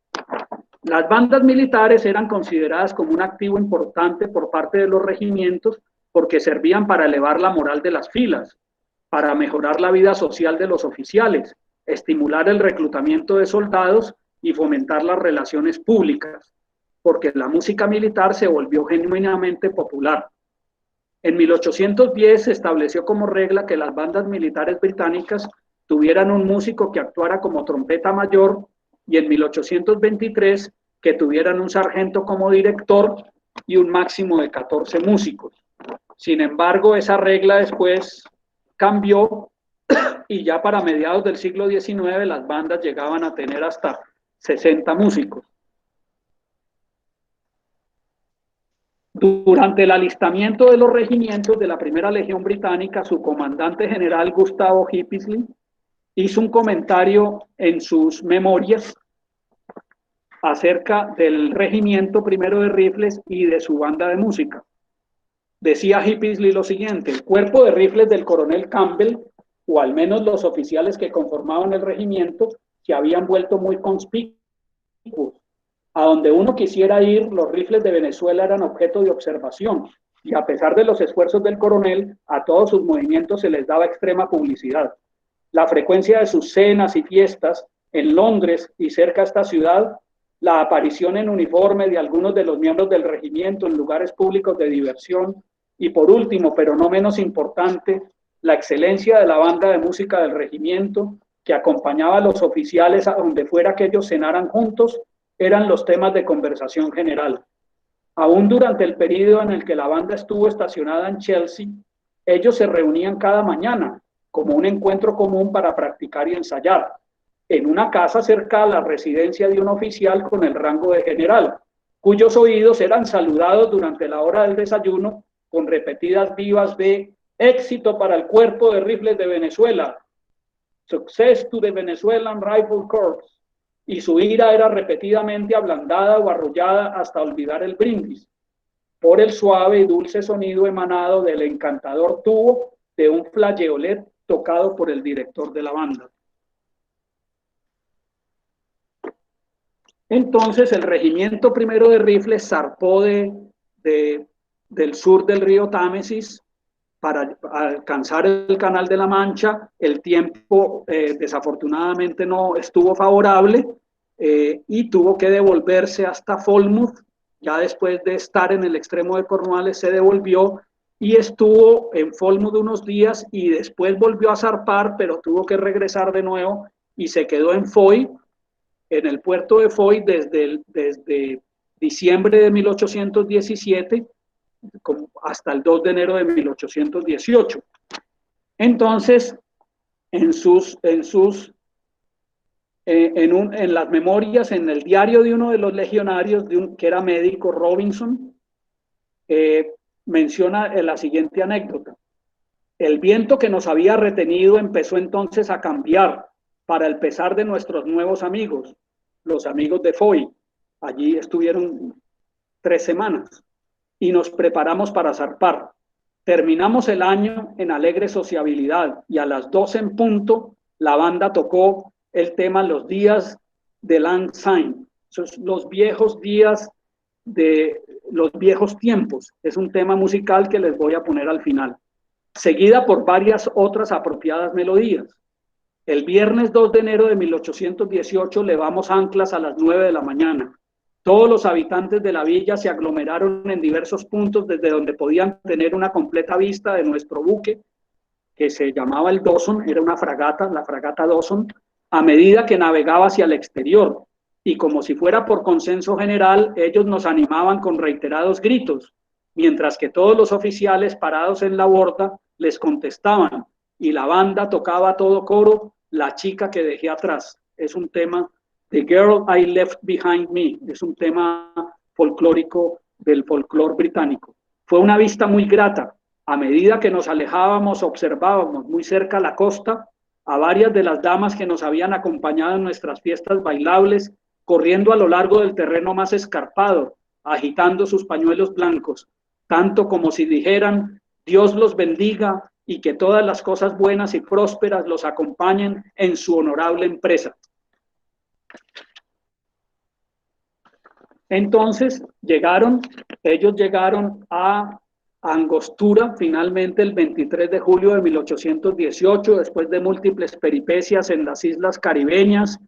Las bandas militares eran consideradas como un activo importante por parte de los regimientos porque servían para elevar la moral de las filas, para mejorar la vida social de los oficiales, estimular el reclutamiento de soldados y fomentar las relaciones públicas, porque la música militar se volvió genuinamente popular. En 1810 se estableció como regla que las bandas militares británicas tuvieran un músico que actuara como trompeta mayor y en 1823 que tuvieran un sargento como director y un máximo de 14 músicos. Sin embargo, esa regla después cambió y ya para mediados del siglo XIX las bandas llegaban a tener hasta 60 músicos. Durante el alistamiento de los regimientos de la Primera Legión Británica, su comandante general Gustavo Hippisley hizo un comentario en sus memorias acerca del regimiento primero de rifles y de su banda de música. Decía Hippisley lo siguiente: el cuerpo de rifles del coronel Campbell, o al menos los oficiales que conformaban el regimiento, se habían vuelto muy conspicuos. A donde uno quisiera ir, los rifles de Venezuela eran objeto de observación, y a pesar de los esfuerzos del coronel, a todos sus movimientos se les daba extrema publicidad. La frecuencia de sus cenas y fiestas en Londres y cerca de esta ciudad, la aparición en uniforme de algunos de los miembros del regimiento en lugares públicos de diversión, y por último, pero no menos importante, la excelencia de la banda de música del regimiento, que acompañaba a los oficiales a donde fuera que ellos cenaran juntos, eran los temas de conversación general. Aún durante el periodo en el que la banda estuvo estacionada en Chelsea, ellos se reunían cada mañana como un encuentro común para practicar y ensayar, en una casa cerca a la residencia de un oficial con el rango de general, cuyos oídos eran saludados durante la hora del desayuno con repetidas vivas de éxito para el cuerpo de rifles de Venezuela, success to the Venezuelan Rifle Corps, y su ira era repetidamente ablandada o arrullada hasta olvidar el brindis, por el suave y dulce sonido emanado del encantador tubo de un flageolet tocado por el director de la banda. Entonces el regimiento primero de rifles zarpó de del sur del río Támesis para alcanzar el Canal de la Mancha. El tiempo desafortunadamente no estuvo favorable y tuvo que devolverse hasta Falmouth. Ya después de estar en el extremo de Cornualles se devolvió y estuvo en Falmouth unos días y después volvió a zarpar, pero tuvo que regresar de nuevo y se quedó en Foy, en el puerto de Foy desde diciembre de 1817 hasta el 2 de enero de 1818. Entonces, en las memorias, en el diario de uno de los legionarios, que era médico, Robinson, menciona la siguiente anécdota. El viento que nos había retenido empezó entonces a cambiar para el pesar de nuestros nuevos amigos, los amigos de Foy. Allí estuvieron 3 semanas y nos preparamos para zarpar. Terminamos el año en alegre sociabilidad y a las 12 en punto la banda tocó el tema Los días de Lang Syne, los viejos días de los viejos tiempos. Es un tema musical que les voy a poner al final, seguida por varias otras apropiadas melodías. El viernes 2 de enero de 1818 levamos anclas a las 9 de la mañana. Todos los habitantes de la villa se aglomeraron en diversos puntos desde donde podían tener una completa vista de nuestro buque, que se llamaba el Dawson, era una fragata, la fragata Dawson, a medida que navegaba hacia el exterior. Y como si fuera por consenso general, ellos nos animaban con reiterados gritos, mientras que todos los oficiales parados en la borda les contestaban, y la banda tocaba a todo coro La chica que dejé atrás. Es un tema, The Girl I Left Behind Me, es un tema folclórico del folclore británico. Fue una vista muy grata. A medida que nos alejábamos, observábamos muy cerca la costa a varias de las damas que nos habían acompañado en nuestras fiestas bailables, corriendo a lo largo del terreno más escarpado, agitando sus pañuelos blancos, tanto como si dijeran, Dios los bendiga y que todas las cosas buenas y prósperas los acompañen en su honorable empresa. Entonces ellos llegaron a Angostura finalmente el 23 de julio de 1818, después de múltiples peripecias en las islas caribeñas,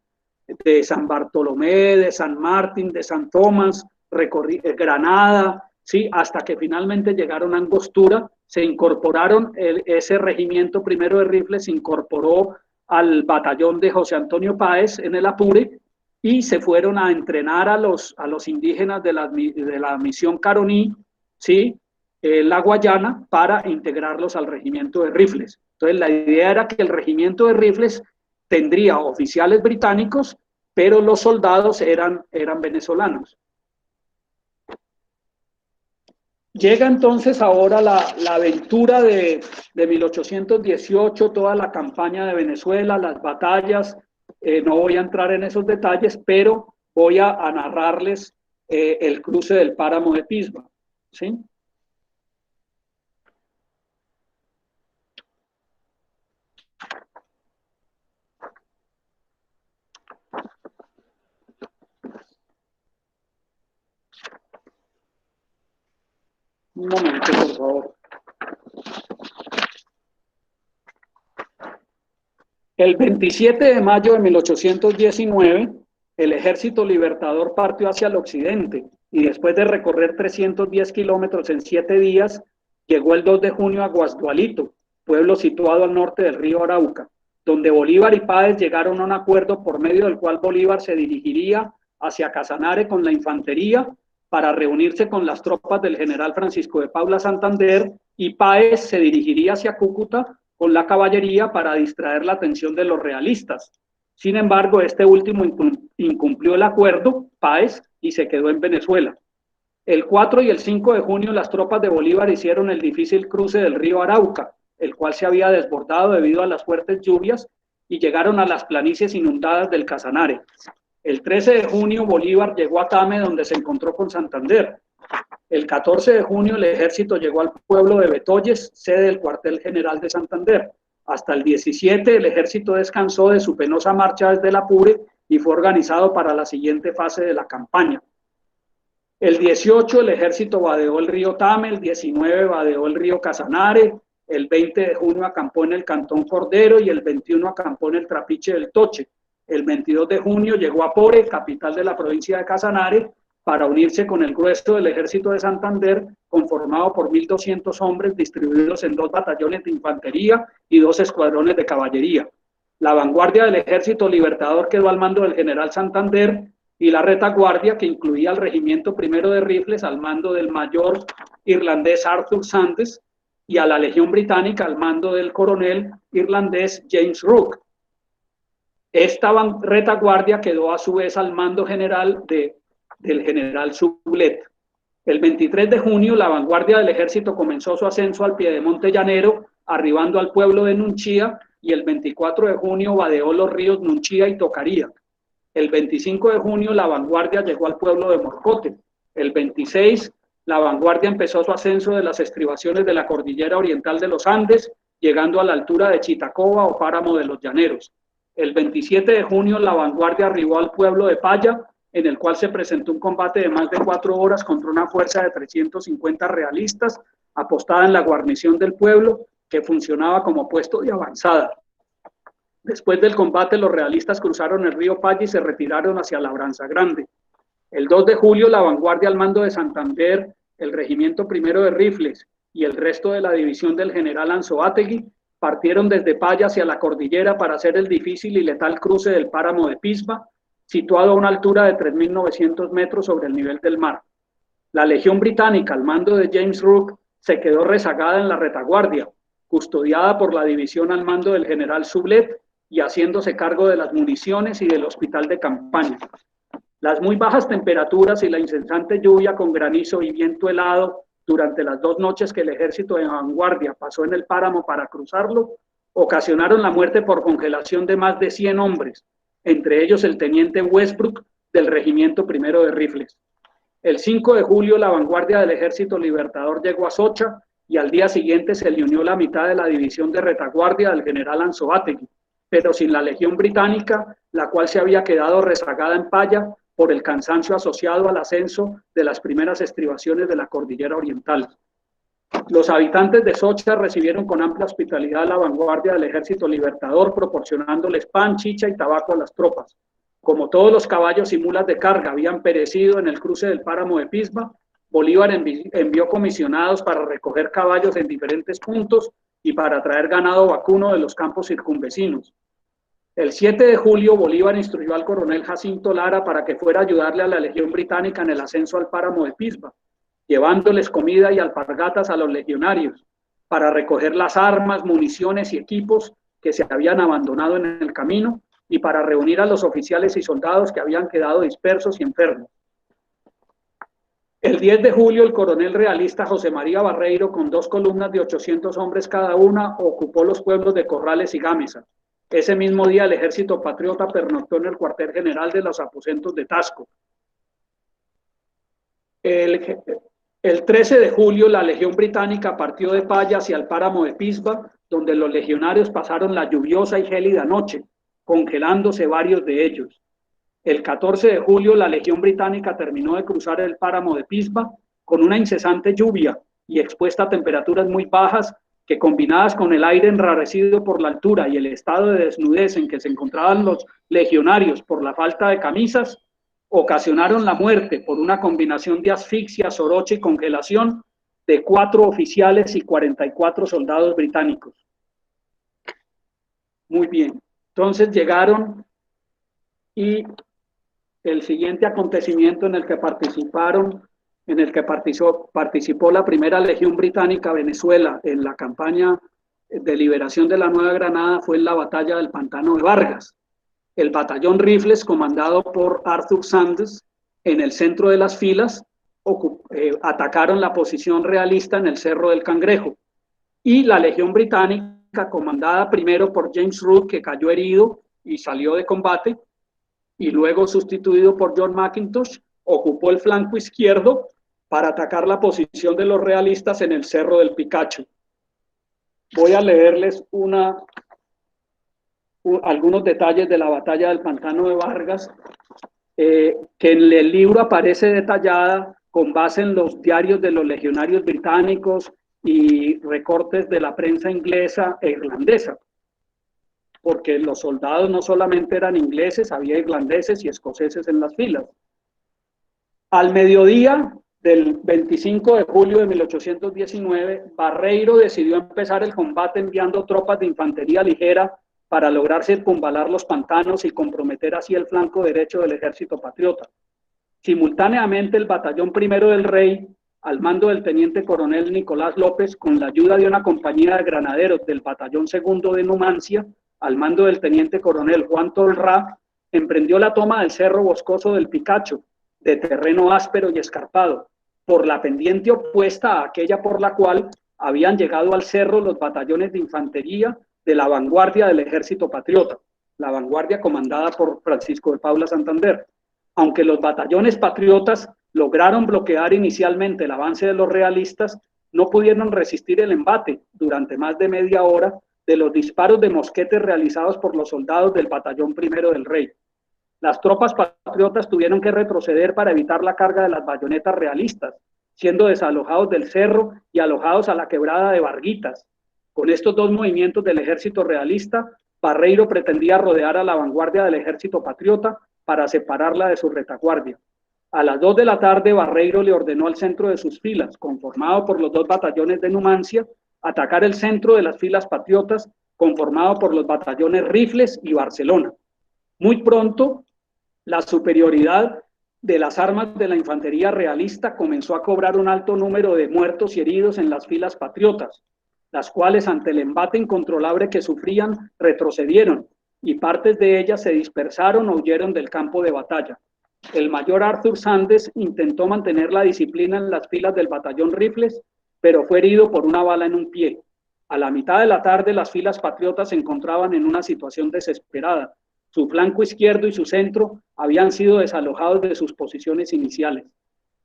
de San Bartolomé, de San Martín, de San Tomás, Granada, ¿sí? Hasta que finalmente llegaron a Angostura, se incorporaron, ese regimiento primero de rifles se incorporó al batallón de José Antonio Páez en el Apure y se fueron a entrenar a los indígenas de la misión Caroní, ¿sí? La Guayana, para integrarlos al regimiento de rifles. Entonces la idea era que el regimiento de rifles tendría oficiales británicos, pero los soldados eran venezolanos. Llega entonces ahora la aventura de 1818, toda la campaña de Venezuela, las batallas. No voy a entrar en esos detalles, pero voy a narrarles el cruce del páramo de Pisba, ¿sí? Un momento, por favor. El 27 de mayo de 1819, el Ejército Libertador partió hacia el occidente y después de recorrer 310 kilómetros en 7 días, llegó el 2 de junio a Guasdualito, pueblo situado al norte del río Arauca, donde Bolívar y Páez llegaron a un acuerdo por medio del cual Bolívar se dirigiría hacia Casanare con la infantería para reunirse con las tropas del general Francisco de Paula Santander, y Páez se dirigiría hacia Cúcuta con la caballería para distraer la atención de los realistas. Sin embargo, este último incumplió el acuerdo, Páez, y se quedó en Venezuela. El 4 y el 5 de junio las tropas de Bolívar hicieron el difícil cruce del río Arauca, el cual se había desbordado debido a las fuertes lluvias, y llegaron a las planicies inundadas del Casanare. El 13 de junio Bolívar llegó a Tame, donde se encontró con Santander. El 14 de junio el ejército llegó al pueblo de Betoyes, sede del cuartel general de Santander. Hasta el 17 el ejército descansó de su penosa marcha desde el Apure y fue organizado para la siguiente fase de la campaña. El 18 el ejército vadeó el río Tame, el 19 vadeó el río Casanare, el 20 de junio acampó en el Cantón Cordero y el 21 acampó en el Trapiche del Toche. El 22 de junio llegó a Pore, capital de la provincia de Casanare, para unirse con el grueso del ejército de Santander, conformado por 1.200 hombres distribuidos en 2 batallones de infantería y 2 escuadrones de caballería. La vanguardia del ejército libertador quedó al mando del general Santander y la retaguardia, que incluía al regimiento primero de rifles al mando del mayor irlandés Arthur Sandys y a la legión británica al mando del coronel irlandés James Rooke. Esta retaguardia quedó a su vez al mando general del general Sublette. El 23 de junio la vanguardia del ejército comenzó su ascenso al piedemonte llanero, arribando al pueblo de Nunchía, y el 24 de junio vadeó los ríos Nunchía y Tocaría. El 25 de junio la vanguardia llegó al pueblo de Morcote. El 26 la vanguardia empezó su ascenso de las estribaciones de la cordillera oriental de los Andes, llegando a la altura de Chitacoba o Páramo de los Llaneros. El 27 de junio la vanguardia arribó al pueblo de Paya, en el cual se presentó un combate de más de 4 horas contra una fuerza de 350 realistas apostada en la guarnición del pueblo, que funcionaba como puesto de avanzada. Después del combate, los realistas cruzaron el río Paya y se retiraron hacia Labranza Grande. El 2 de julio, la vanguardia al mando de Santander, el regimiento primero de rifles y el resto de la división del general Anzoátegui partieron desde Paya hacia la cordillera para hacer el difícil y letal cruce del páramo de Pisba, situado a una altura de 3.900 metros sobre el nivel del mar. La legión británica, al mando de James Rooke, se quedó rezagada en la retaguardia, custodiada por la división al mando del general Sublette y haciéndose cargo de las municiones y del hospital de campaña. Las muy bajas temperaturas y la incesante lluvia con granizo y viento helado durante las 2 noches que el ejército de vanguardia pasó en el páramo para cruzarlo, ocasionaron la muerte por congelación de más de 100 hombres, entre ellos el teniente Westbrook del regimiento primero de rifles. El 5 de julio la vanguardia del ejército libertador llegó a Socha y al día siguiente se le unió la mitad de la división de retaguardia del general Anzoátegui, pero sin la legión británica, la cual se había quedado rezagada en Paya por el cansancio asociado al ascenso de las primeras estribaciones de la cordillera oriental. Los habitantes de Socha recibieron con amplia hospitalidad a la vanguardia del ejército libertador, proporcionándoles pan, chicha y tabaco a las tropas. Como todos los caballos y mulas de carga habían perecido en el cruce del páramo de Pisba, Bolívar envió comisionados para recoger caballos en diferentes puntos y para traer ganado vacuno de los campos circunvecinos. El 7 de julio, Bolívar instruyó al coronel Jacinto Lara para que fuera a ayudarle a la legión británica en el ascenso al páramo de Pisba, llevándoles comida y alpargatas a los legionarios, para recoger las armas, municiones y equipos que se habían abandonado en el camino y para reunir a los oficiales y soldados que habían quedado dispersos y enfermos. El 10 de julio, el coronel realista José María Barreiro, con 2 columnas de 800 hombres cada una, ocupó los pueblos de Corrales y Gámeza. Ese mismo día, el ejército patriota pernoctó en el cuartel general de los aposentos de Tasco. El 13 de julio, la legión británica partió de Paya hacia el páramo de Pisba, donde los legionarios pasaron la lluviosa y gélida noche, congelándose varios de ellos. El 14 de julio, la legión británica terminó de cruzar el páramo de Pisba con una incesante lluvia y expuesta a temperaturas muy bajas que, combinadas con el aire enrarecido por la altura y el estado de desnudez en que se encontraban los legionarios por la falta de camisas, ocasionaron la muerte por una combinación de asfixia, soroche y congelación de 4 oficiales y 44 soldados británicos. Muy bien, entonces llegaron y el siguiente acontecimiento en el que participó la primera legión británica a Venezuela en la campaña de liberación de la Nueva Granada fue en la batalla del Pantano de Vargas. El batallón Rifles, comandado por Arthur Sandys, en el centro de las filas, atacaron la posición realista en el Cerro del Cangrejo. Y la legión británica, comandada primero por James Rooke, que cayó herido y salió de combate, y luego sustituido por John McIntosh, ocupó el flanco izquierdo para atacar la posición de los realistas en el Cerro del Picacho. Voy a leerles algunos detalles de la batalla del Pantano de Vargas, que en el libro aparece detallada con base en los diarios de los legionarios británicos y recortes de la prensa inglesa e irlandesa, porque los soldados no solamente eran ingleses, había irlandeses y escoceses en las filas. Al mediodía del 25 de julio de 1819, Barreiro decidió empezar el combate enviando tropas de infantería ligera para lograr circunvalar los pantanos y comprometer así el flanco derecho del ejército patriota. Simultáneamente, el batallón primero del Rey, al mando del teniente coronel Nicolás López, con la ayuda de una compañía de granaderos del batallón segundo de Numancia, al mando del teniente coronel Juan Tolrá, emprendió la toma del cerro boscoso del Picacho, de terreno áspero y escarpado, por la pendiente opuesta a aquella por la cual habían llegado al cerro los batallones de infantería de la vanguardia del ejército patriota, la vanguardia comandada por Francisco de Paula Santander. Aunque los batallones patriotas lograron bloquear inicialmente el avance de los realistas, no pudieron resistir el embate durante más de media hora de los disparos de mosquetes realizados por los soldados del batallón primero del Rey. Las tropas patriotas tuvieron que retroceder para evitar la carga de las bayonetas realistas, siendo desalojados del cerro y alojados a la quebrada de Varguitas. Con estos dos movimientos del ejército realista, Barreiro pretendía rodear a la vanguardia del ejército patriota para separarla de su retaguardia. A las 2 de la tarde, Barreiro le ordenó al centro de sus filas, conformado por los dos batallones de Numancia, atacar el centro de las filas patriotas, conformado por los batallones Rifles y Barcelona. Muy pronto, la superioridad de las armas de la infantería realista comenzó a cobrar un alto número de muertos y heridos en las filas patriotas, las cuales, ante el embate incontrolable que sufrían, retrocedieron y partes de ellas se dispersaron o huyeron del campo de batalla. El mayor Arthur Sandes intentó mantener la disciplina en las filas del batallón Rifles, pero fue herido por una bala en un pie. A la mitad de la tarde, las filas patriotas se encontraban en una situación desesperada. Su flanco izquierdo y su centro habían sido desalojados de sus posiciones iniciales.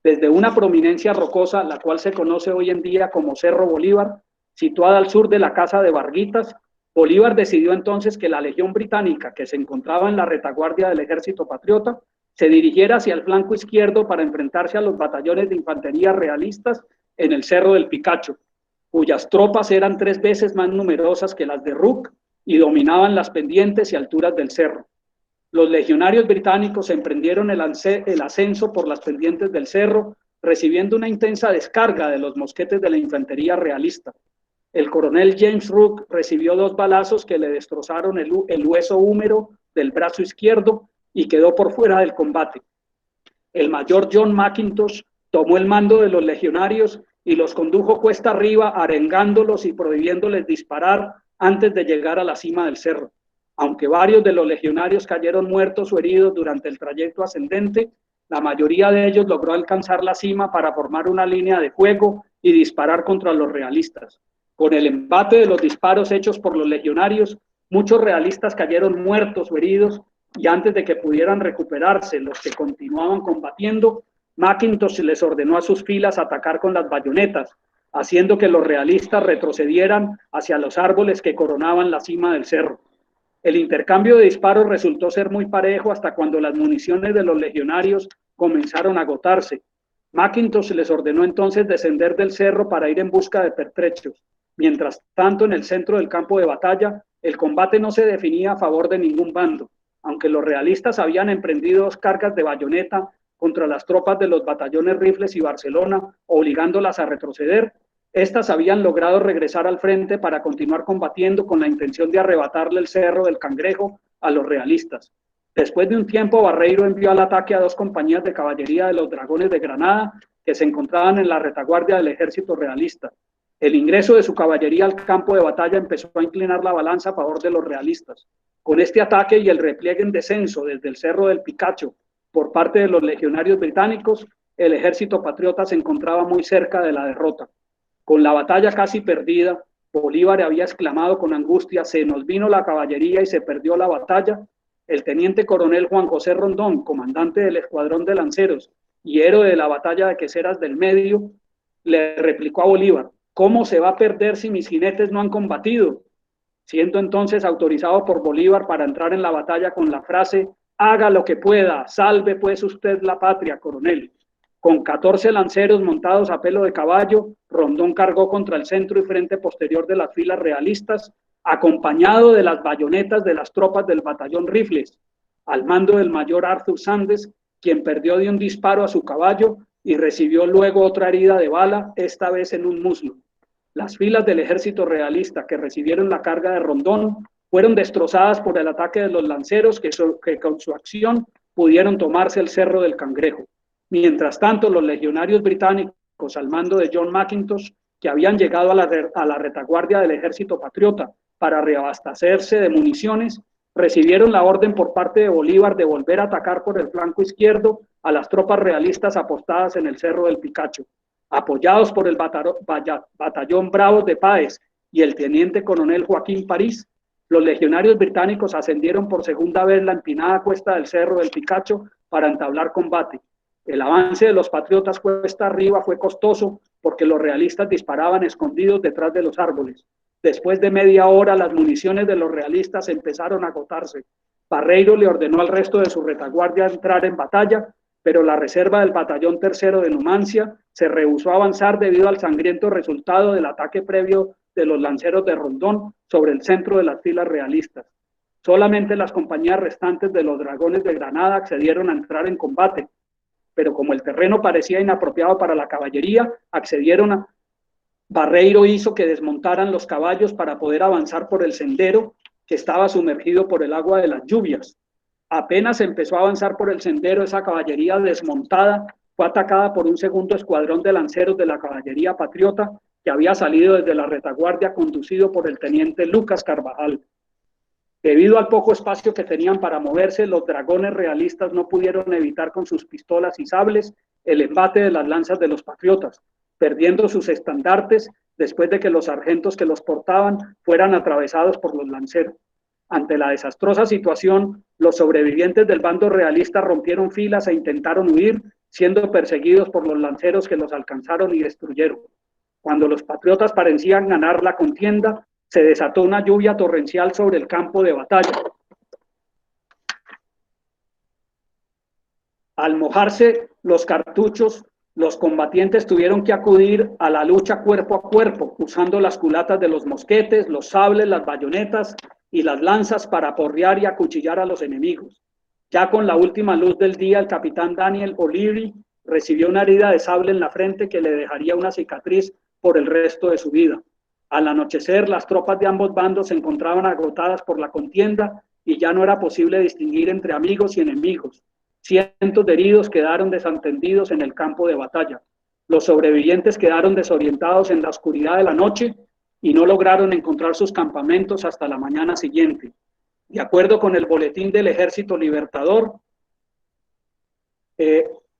Desde una prominencia rocosa, la cual se conoce hoy en día como Cerro Bolívar, situada al sur de la casa de Varguitas, Bolívar decidió entonces que la legión británica, que se encontraba en la retaguardia del ejército patriota, se dirigiera hacia el flanco izquierdo para enfrentarse a los batallones de infantería realistas en el Cerro del Picacho, cuyas tropas eran 3 veces más numerosas que las de Rooke y dominaban las pendientes y alturas del cerro. Los legionarios británicos emprendieron el ascenso por las pendientes del cerro, recibiendo una intensa descarga de los mosquetes de la infantería realista. El coronel James Rooke recibió 2 balazos que le destrozaron el hueso húmero del brazo izquierdo y quedó por fuera del combate. El mayor John McIntosh tomó el mando de los legionarios y los condujo cuesta arriba, arengándolos y prohibiéndoles disparar antes de llegar a la cima del cerro. Aunque varios de los legionarios cayeron muertos o heridos durante el trayecto ascendente, la mayoría de ellos logró alcanzar la cima para formar una línea de fuego y disparar contra los realistas. Con el embate de los disparos hechos por los legionarios, muchos realistas cayeron muertos o heridos, y antes de que pudieran recuperarse los que continuaban combatiendo, McIntosh les ordenó a sus filas atacar con las bayonetas, haciendo que los realistas retrocedieran hacia los árboles que coronaban la cima del cerro. El intercambio de disparos resultó ser muy parejo hasta cuando las municiones de los legionarios comenzaron a agotarse. McIntosh les ordenó entonces descender del cerro para ir en busca de pertrechos. Mientras tanto, en el centro del campo de batalla, el combate no se definía a favor de ningún bando. Aunque los realistas habían emprendido 2 cargas de bayoneta contra las tropas de los batallones Rifles y Barcelona, obligándolas a retroceder, estas habían logrado regresar al frente para continuar combatiendo con la intención de arrebatarle el Cerro del Cangrejo a los realistas. Después de un tiempo, Barreiro envió al ataque a 2 compañías de caballería de los Dragones de Granada que se encontraban en la retaguardia del ejército realista. El ingreso de su caballería al campo de batalla empezó a inclinar la balanza a favor de los realistas. Con este ataque y el repliegue en descenso desde el Cerro del Picacho por parte de los legionarios británicos, el ejército patriota se encontraba muy cerca de la derrota. Con la batalla casi perdida, Bolívar había exclamado con angustia: "Se nos vino la caballería y se perdió la batalla". El teniente coronel Juan José Rondón, comandante del escuadrón de lanceros y héroe de la batalla de Queseras del Medio, le replicó a Bolívar: "¿Cómo se va a perder si mis jinetes no han combatido?", siendo entonces autorizado por Bolívar para entrar en la batalla con la frase: "Haga lo que pueda, salve pues usted la patria, coronel". Con 14 lanceros montados a pelo de caballo, Rondón cargó contra el centro y frente posterior de las filas realistas, acompañado de las bayonetas de las tropas del batallón Rifles, al mando del mayor Arthur Sandes, quien perdió de un disparo a su caballo y recibió luego otra herida de bala, esta vez en un muslo. Las filas del ejército realista que recibieron la carga de Rondón fueron destrozadas por el ataque de los lanceros que con su acción pudieron tomarse el Cerro del Cangrejo. Mientras tanto, los legionarios británicos al mando de John McIntosh, que habían llegado a la retaguardia del ejército patriota para reabastecerse de municiones, recibieron la orden por parte de Bolívar de volver a atacar por el flanco izquierdo a las tropas realistas apostadas en el Cerro del Picacho. Apoyados por el batallón Bravos de Páez y el teniente coronel Joaquín París, los legionarios británicos ascendieron por segunda vez la empinada cuesta del Cerro del Picacho para entablar combate. El avance de los patriotas cuesta arriba fue costoso porque los realistas disparaban escondidos detrás de los árboles. Después de media hora, las municiones de los realistas empezaron a agotarse. Barreiro le ordenó al resto de su retaguardia entrar en batalla, pero la reserva del batallón tercero de Numancia se rehusó a avanzar debido al sangriento resultado del ataque previo de los lanceros de Rondón sobre el centro de las filas realistas. Solamente las compañías restantes de los dragones de Granada accedieron a entrar en combate, pero como el terreno parecía inapropiado para la caballería, accedieron a... Barreiro hizo que desmontaran los caballos para poder avanzar por el sendero que estaba sumergido por el agua de las lluvias. Apenas empezó a avanzar por el sendero, esa caballería desmontada fue atacada por un segundo escuadrón de lanceros de la caballería patriota que había salido desde la retaguardia conducido por el teniente Lucas Carvajal. Debido al poco espacio que tenían para moverse, los dragones realistas no pudieron evitar con sus pistolas y sables el embate de las lanzas de los patriotas, perdiendo sus estandartes después de que los sargentos que los portaban fueran atravesados por los lanceros. Ante la desastrosa situación, los sobrevivientes del bando realista rompieron filas e intentaron huir, siendo perseguidos por los lanceros que los alcanzaron y destruyeron. Cuando los patriotas parecían ganar la contienda, se desató una lluvia torrencial sobre el campo de batalla. Al mojarse los cartuchos, los combatientes tuvieron que acudir a la lucha cuerpo a cuerpo, usando las culatas de los mosquetes, los sables, las bayonetas y las lanzas para aporrear y acuchillar a los enemigos. Ya con la última luz del día, el capitán Daniel O'Leary recibió una herida de sable en la frente que le dejaría una cicatriz por el resto de su vida. Al anochecer, las tropas de ambos bandos se encontraban agotadas por la contienda y ya no era posible distinguir entre amigos y enemigos. Cientos de heridos quedaron desatendidos en el campo de batalla. Los sobrevivientes quedaron desorientados en la oscuridad de la noche y no lograron encontrar sus campamentos hasta la mañana siguiente. De acuerdo con el boletín del Ejército Libertador,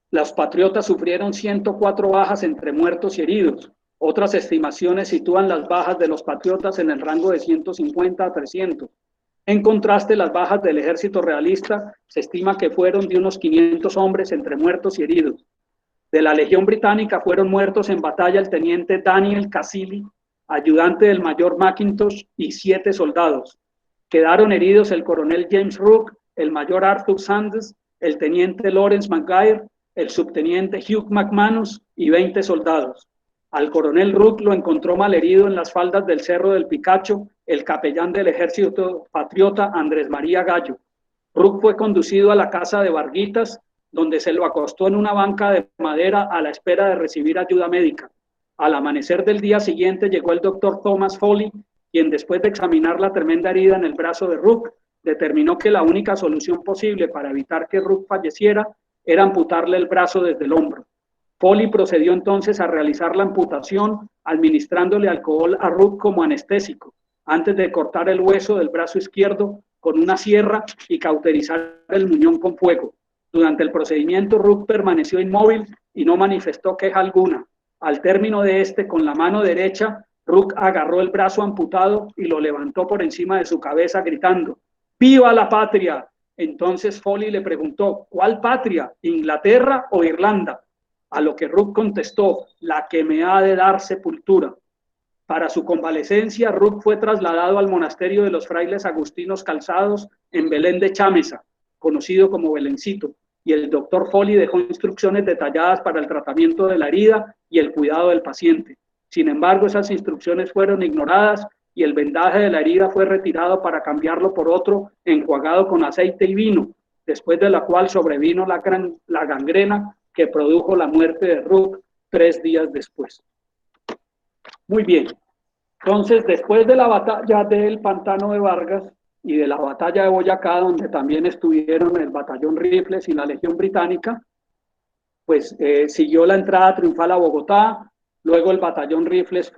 los patriotas sufrieron 104 bajas entre muertos y heridos. Otras estimaciones sitúan las bajas de los patriotas en el rango de 150 a 300. En contraste, las bajas del ejército realista se estima que fueron de unos 500 hombres entre muertos y heridos. De la Legión Británica fueron muertos en batalla el teniente Daniel Casilli, ayudante del mayor McIntosh, y 7 soldados. Quedaron heridos el coronel James Rooke, el mayor Arthur Sandes, el teniente Lawrence McGuire, el subteniente Hugh McManus y 20 soldados. Al coronel Rooke lo encontró malherido en las faldas del Cerro del Picacho el capellán del ejército patriota Andrés María Gallo. Rooke fue conducido a la casa de Varguitas, donde se lo acostó en una banca de madera a la espera de recibir ayuda médica. Al amanecer del día siguiente llegó el doctor Thomas Foley, quien después de examinar la tremenda herida en el brazo de Rooke, determinó que la única solución posible para evitar que Rooke falleciera era amputarle el brazo desde el hombro. Foley procedió entonces a realizar la amputación, administrándole alcohol a Rooke como anestésico, antes de cortar el hueso del brazo izquierdo con una sierra y cauterizar el muñón con fuego. Durante el procedimiento, Rooke permaneció inmóvil y no manifestó queja alguna. Al término de este, con la mano derecha, Rooke agarró el brazo amputado y lo levantó por encima de su cabeza gritando: ¡Viva la patria! Entonces Foley le preguntó: ¿cuál patria? ¿Inglaterra o Irlanda? A lo que Rooke contestó: la que me ha de dar sepultura. Para su convalecencia, Rooke fue trasladado al monasterio de los frailes agustinos calzados en Belén de Chámeza, conocido como Belencito, y el doctor Foley dejó instrucciones detalladas para el tratamiento de la herida y el cuidado del paciente. Sin embargo, esas instrucciones fueron ignoradas y el vendaje de la herida fue retirado para cambiarlo por otro enjuagado con aceite y vino, después de la cual sobrevino la gangrena que produjo la muerte de Rook 3 días después. Muy bien, entonces después de la batalla del Pantano de Vargas y de la batalla de Boyacá, donde también estuvieron el batallón Rifles y la Legión Británica, pues siguió la entrada triunfal a Bogotá, luego el batallón Rifles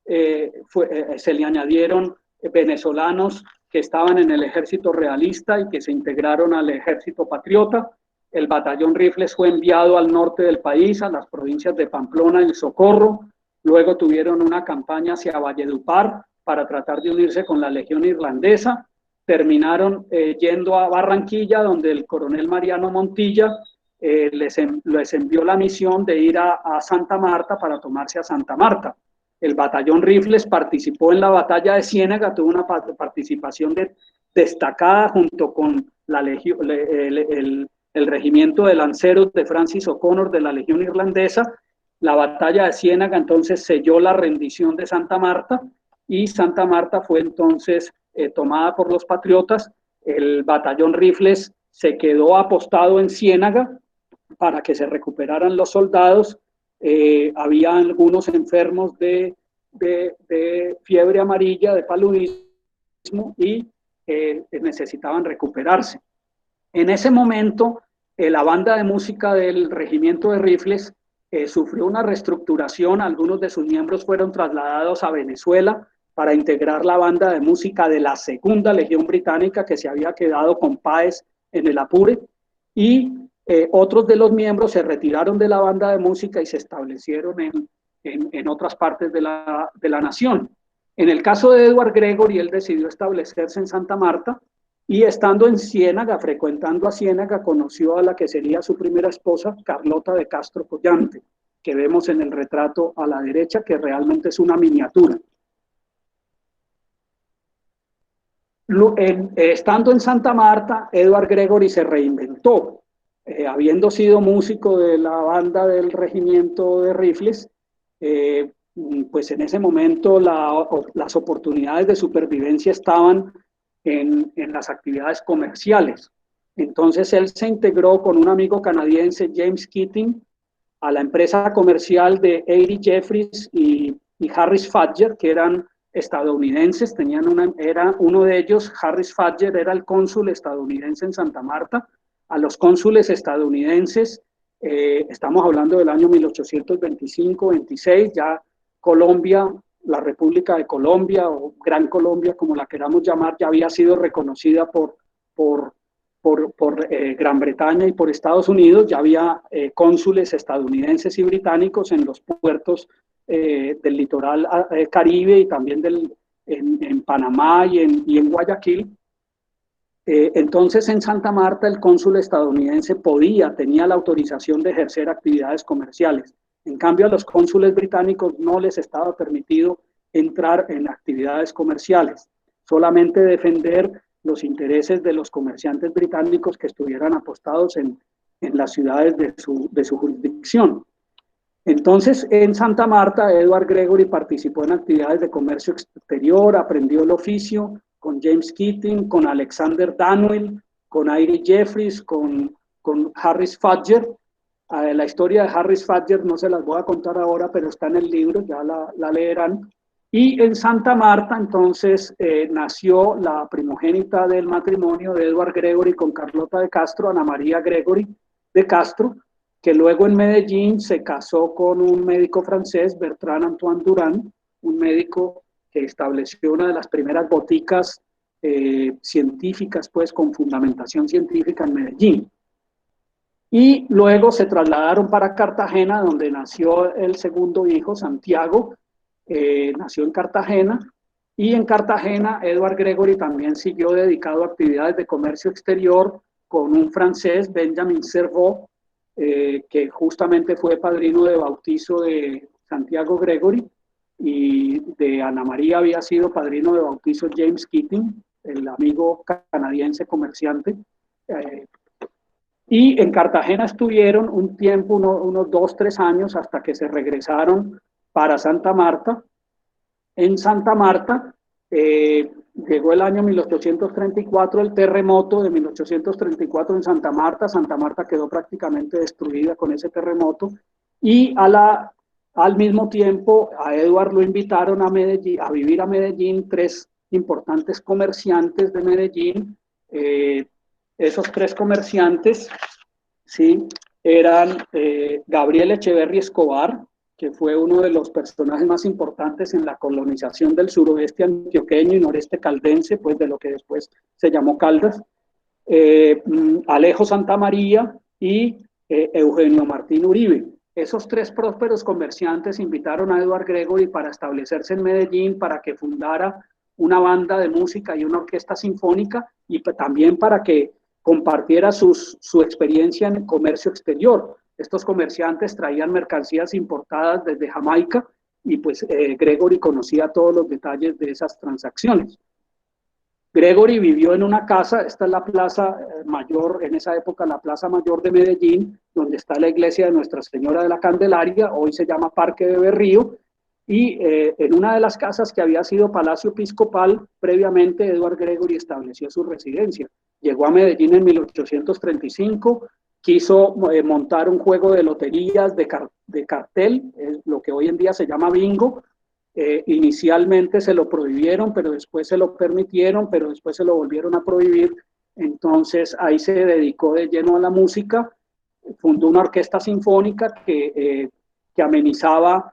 se le añadieron venezolanos que estaban en el ejército realista y que se integraron al ejército patriota. El batallón Rifles fue enviado al norte del país, a las provincias de Pamplona y Socorro. Luego tuvieron una campaña hacia Valledupar para tratar de unirse con la Legión Irlandesa. Terminaron yendo a Barranquilla, donde el coronel Mariano Montilla les envió la misión de ir a Santa Marta para tomarse a Santa Marta. El batallón Rifles participó en la batalla de Ciénaga, tuvo una participación destacada junto con el regimiento de lanceros de Francis O'Connor de la Legión Irlandesa. La batalla de Ciénaga entonces selló la rendición de Santa Marta y Santa Marta fue entonces tomada por los patriotas. El batallón Rifles se quedó apostado en Ciénaga para que se recuperaran los soldados. Había algunos enfermos de fiebre amarilla, de paludismo, y necesitaban recuperarse. En ese momento, la banda de música del regimiento de Rifles sufrió una reestructuración. Algunos de sus miembros fueron trasladados a Venezuela para integrar la banda de música de la Segunda Legión Británica, que se había quedado con Páez en el Apure, y otros de los miembros se retiraron de la banda de música y se establecieron en otras partes de la nación. En el caso de Edward Gregory, él decidió establecerse en Santa Marta y estando en Ciénaga, frecuentando a Ciénaga, conoció a la que sería su primera esposa, Carlota de Castro Collante, que vemos en el retrato a la derecha, que realmente es una miniatura. Estando en Santa Marta, Edward Gregory se reinventó. Habiendo sido músico de la banda del regimiento de Rifles, pues en ese momento las oportunidades de supervivencia estaban en las actividades comerciales. Entonces él se integró con un amigo canadiense, James Keating, a la empresa comercial de A.D. Jeffries y Harris Fadger, que eran estadounidenses. Era uno de ellos, Harris Fadger, era el cónsul estadounidense en Santa Marta. A los cónsules estadounidenses, estamos hablando del año 1825-26, ya Colombia, la República de Colombia o Gran Colombia, como la queramos llamar, ya había sido reconocida por Gran Bretaña y por Estados Unidos. Ya había cónsules estadounidenses y británicos en los puertos del litoral caribe y también en Panamá y en Guayaquil. Entonces en Santa Marta el cónsul estadounidense tenía la autorización de ejercer actividades comerciales. En cambio a los cónsules británicos no les estaba permitido entrar en actividades comerciales, solamente defender los intereses de los comerciantes británicos que estuvieran apostados en las ciudades de su jurisdicción. Entonces, en Santa Marta, Edward Gregory participó en actividades de comercio exterior, aprendió el oficio con James Keating, con Alexander Danwell, con A.D. Jeffries, con Harris Fadger. La historia de Harris Fadger no se las voy a contar ahora, pero está en el libro, ya la leerán. Y en Santa Marta, entonces, nació la primogénita del matrimonio de Edward Gregory con Carlota de Castro, Ana María Gregory de Castro, que luego en Medellín se casó con un médico francés, Bertrand Antoine Durand, un médico que estableció una de las primeras boticas científicas, pues con fundamentación científica en Medellín. Y luego se trasladaron para Cartagena, donde nació el segundo hijo, Santiago, nació en Cartagena, y en Cartagena Edward Gregory también siguió dedicado a actividades de comercio exterior con un francés, Benjamin Servaux, que justamente fue padrino de bautizo de Santiago Gregory, y de Ana María había sido padrino de bautizo James Keating, el amigo canadiense comerciante. Y en Cartagena estuvieron un tiempo, unos 2, 3 años, hasta que se regresaron para Santa Marta. En Santa Marta llegó el año 1834, el terremoto de 1834 en Santa Marta. Santa Marta quedó prácticamente destruida con ese terremoto. Y al mismo tiempo a Edward lo invitaron a Medellín, a vivir a Medellín, tres importantes comerciantes de Medellín. Esos tres comerciantes, ¿sí?, eran Gabriel Echeverri Escobar, que fue uno de los personajes más importantes en la colonización del suroeste antioqueño y noreste caldense, pues de lo que después se llamó Caldas, Alejo Santamaría y Eugenio Martín Uribe. Esos tres prósperos comerciantes invitaron a Edward Gregory para establecerse en Medellín, para que fundara una banda de música y una orquesta sinfónica, y también para que compartiera su experiencia en el comercio exterior. Estos comerciantes traían mercancías importadas desde Jamaica y pues Gregory conocía todos los detalles de esas transacciones. Gregory vivió en una casa, esta es la plaza mayor, en esa época la plaza mayor de Medellín, donde está la iglesia de Nuestra Señora de la Candelaria, hoy se llama Parque de Berrío, y en una de las casas que había sido Palacio Episcopal, previamente Edward Gregory estableció su residencia. Llegó a Medellín en 1835, quiso montar un juego de loterías de cartel, lo que hoy en día se llama bingo. Inicialmente se lo prohibieron, pero después se lo permitieron, pero después se lo volvieron a prohibir. Entonces ahí se dedicó de lleno a la música, fundó una orquesta sinfónica que amenizaba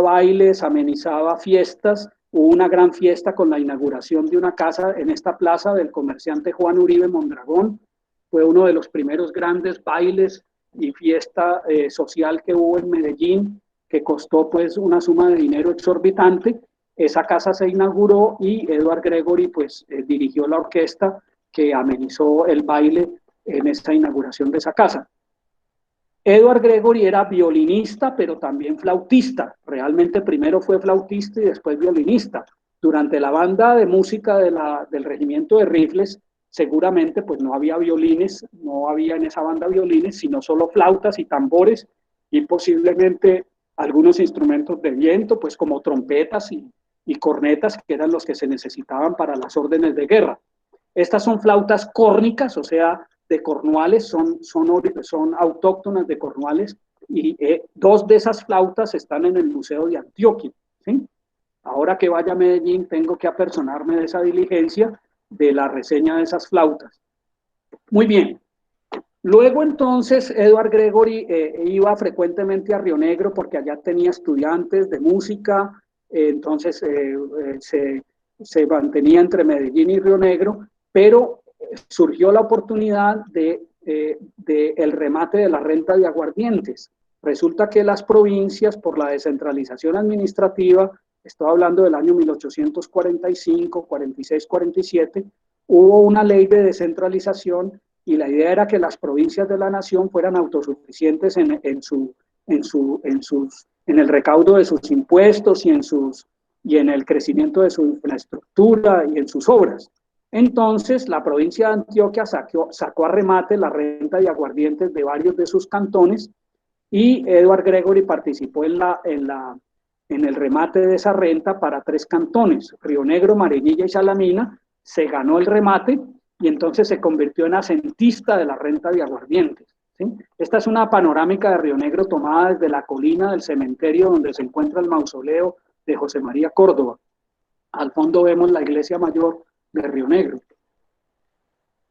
bailes, amenizaba fiestas. Hubo una gran fiesta con la inauguración de una casa en esta plaza del comerciante Juan Uribe Mondragón. Fue uno de los primeros grandes bailes y fiesta social que hubo en Medellín, que costó pues una suma de dinero exorbitante. Esa casa se inauguró y Edward Gregory pues dirigió la orquesta que amenizó el baile en esta inauguración de esa casa. Edward Gregory era violinista, pero también flautista. Realmente primero fue flautista y después violinista. Durante la banda de música del regimiento de rifles, seguramente pues no había violines, no había en esa banda violines, sino solo flautas y tambores, y posiblemente algunos instrumentos de viento, pues como trompetas y cornetas, que eran los que se necesitaban para las órdenes de guerra. Estas son flautas córnicas, o sea, de Cornualles, son autóctonas de Cornualles, y dos de esas flautas están en el Museo de Antioquia, ¿sí? Ahora que vaya a Medellín tengo que apersonarme de esa diligencia de la reseña de esas flautas. Muy bien. Luego entonces Edward Gregory iba frecuentemente a Río Negro porque allá tenía estudiantes de música, entonces se mantenía entre Medellín y Río Negro, pero surgió la oportunidad de el remate de la renta de aguardientes. Resulta que las provincias, por la descentralización administrativa, estoy hablando del año 1845, 46, 47, hubo una ley de descentralización y la idea era que las provincias de la nación fueran autosuficientes en el recaudo de sus impuestos y en el crecimiento de su infraestructura y en sus obras. Entonces, la provincia de Antioquia sacó a remate la renta de aguardientes de varios de sus cantones y Edward Gregory participó en el remate de esa renta para 3 cantones, Río Negro, Marinilla y Salamina. Se ganó el remate y entonces se convirtió en asentista de la renta de aguardientes, ¿sí? Esta es una panorámica de Río Negro tomada desde la colina del cementerio donde se encuentra el mausoleo de José María Córdoba. Al fondo vemos la iglesia mayor de Río Negro.